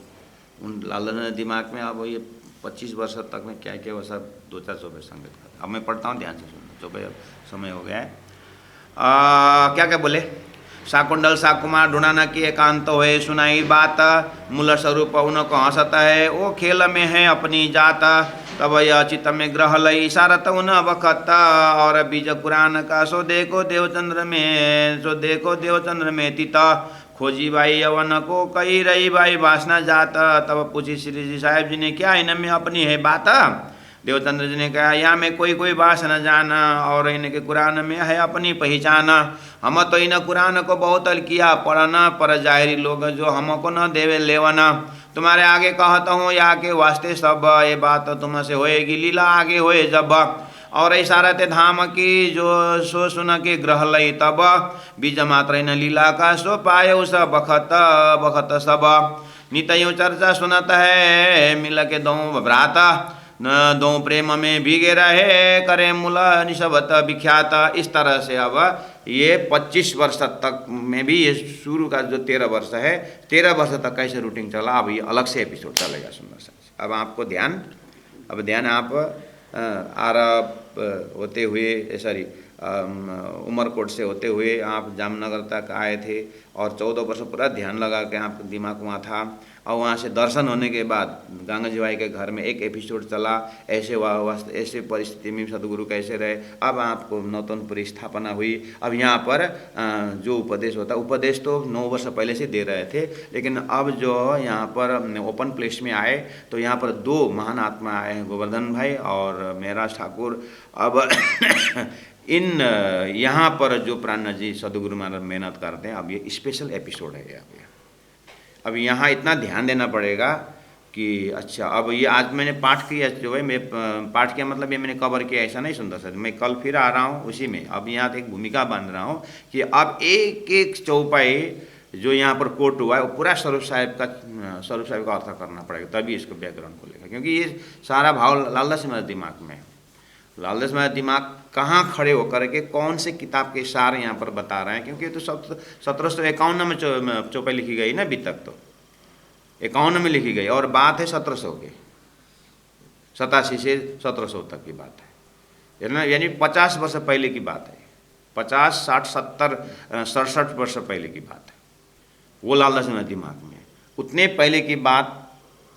उन लालदास ने दिमाग में अब वो ये 25 वर्ष तक में क्या क्या वो सब 2-4 चौपाई संगत करता। अब मैं पढ़ता हूँ, ध्यान से सुनना। चौपाई अब समय हो गया है। क्या क्या बोले? साकुंडल साकुमार ढूंढा न कि एकांत होए, सुनाई बात मूल स्वरूप उनको हंसत है, वो खेल में है अपनी जात, तब यह चित्त में ग्रह लई इशारत उन वक़्त, और बीज पुराण का सो देखो देवचंद्र में तित, खोजी भाई यवन को कही रही भाई वासना जात, तब पूछी श्री जी साहेब जी ने क्या इनमें अपनी है बात, देवचंद्र जी ने कहा, यहाँ में कोई कोई बास न जाना और इनके कुरान में है अपनी पहचाना। हम तो इन कुरान को बहुत किया पढ़ना, पर जाहिरी लोग जो हमको न देवे लेवना। तुम्हारे आगे कहता हूँ या के वास्ते सब, ये बात तुमसे होएगी लीला आगे होए जब। और ऐसा रहते धाम की जो सो सुन के ग्रह लई तब, बीज मात्र न लीला का सो पाए उस बखत बखत सब। नितयों चर्चा सुनत है मिल के दो भ्राता, न दो प्रेम में भीगे रहे करे मूल निशबत विख्यात। इस तरह से अब ये 25 वर्ष तक में भी, ये शुरू का जो 13 वर्ष है, 13 वर्ष तक कैसे रूटीन चला, अब ये अलग से एपिसोड चलेगा सुंदर सा। अब आपको ध्यान, अब ध्यान आप आरब होते हुए, सॉरी उमरकोट से होते हुए आप जामनगर तक आए थे और 14 वर्ष पूरा ध्यान लगा के आपका दिमाग वहाँ था। और वहाँ से दर्शन होने के बाद गंगा जीवाई के घर में एक एपिसोड चला, ऐसे परिस्थिति में सदगुरु कैसे रहे। अब आपको नौतनपुरी स्थापना हुई। अब यहाँ पर जो उपदेश होता, उपदेश तो 9 वर्ष पहले से दे रहे थे, लेकिन अब जो यहाँ पर ओपन प्लेस में आए तो यहाँ पर 2 महान आत्मा आए हैं, गोवर्धन भाई और मेहराज ठाकुर। अब इन यहाँ पर जो प्राणनाथ जी सदगुरु महाराज मेहनत करते हैं, अब ये स्पेशल एपिसोड है। अब यहाँ इतना ध्यान देना पड़ेगा कि अच्छा, अब ये आज मैंने पाठ किया, जो है मैं पाठ किया मतलब ये मैंने कवर किया ऐसा नहीं सुनता सर, मैं कल फिर आ रहा हूँ उसी में। अब यहाँ एक भूमिका बांध रहा हूँ कि अब एक एक चौपाई जो यहाँ पर कोट हुआ है वो पूरा स्वरूप साहिब का अर्थ करना पड़ेगा, तभी इसको बैकग्राउंड खोलेगा। क्योंकि ये सारा भाव लालदास मेरे दिमाग में है। लालदास मेरा दिमाग कहाँ खड़े होकर के कौन से किताब के सार यहाँ पर बता रहे हैं, क्योंकि तो 1751 में चौपाई लिखी गई ना, अभी तक तो 51 में लिखी गई और बात है 1700 की, 87 से 1700 तक की बात है ना, यानी 50 वर्ष पहले की बात है। 50, 60, 70, 67 वर्ष पहले की बात है। वो लालदास मेरे दिमाग में, उतने पहले की बात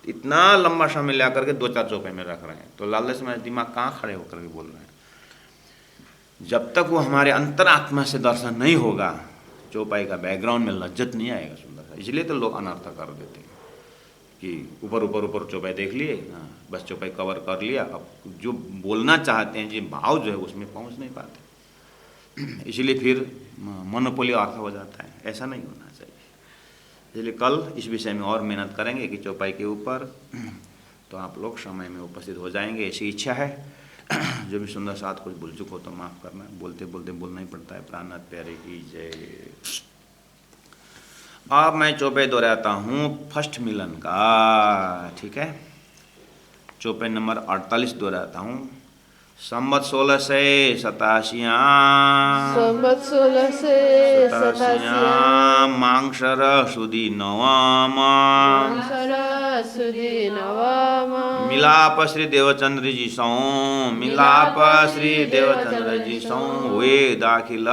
इतना लंबा समय ला करके 2-4 चौपाई में रख रहे हैं। तो लालदास मेरा दिमाग कहाँ खड़े होकर के बोल रहे हैं। जब तक वो हमारे अंतरात्मा से दर्शन नहीं होगा, चौपाई का बैकग्राउंड में लज्जत नहीं आएगा सुंदर सा। इसलिए तो लोग अनर्थ कर देते हैं कि ऊपर चौपाई देख लिए, बस चौपाई कवर कर लिया, अब जो बोलना चाहते हैं, जो भाव जो है उसमें पहुंच नहीं पाते। इसलिए फिर मोनोपोली अर्थ हो जाता है, ऐसा नहीं होना चाहिए। इसलिए कल इस विषय में और मेहनत करेंगे कि चौपाई के ऊपर, तो आप लोग समय में उपस्थित हो जाएंगे, ऐसी इच्छा है। जो भी सुंदर साथ कुछ भूल चुक हो तो माफ़ करना, बोलते बोलते बोलना ही पड़ता है। प्राणनाथ प्यारे की जय। अब मैं चौपाई दोहराता हूँ फर्स्ट मिलन का, ठीक है। चौपाई नंबर 48 दोहराता हूँ। संवत 1687 मांगसर सुदी नवमा मिलाप श्री देवचंद्र जी सौ, मिलाप श्री देवचंद्र जी सौ, वे दाखिल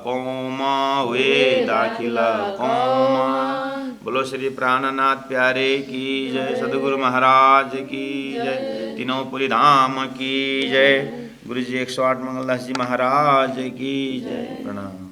कौमा, वे दाखिल कौमा। बोलो श्री प्राणनाथ प्यारे की जय, सदगुरु महाराज की जय, तीनों पुरी धाम की जय, गुरु जी 108 मंगलदास जी महाराज की जय। प्रणाम।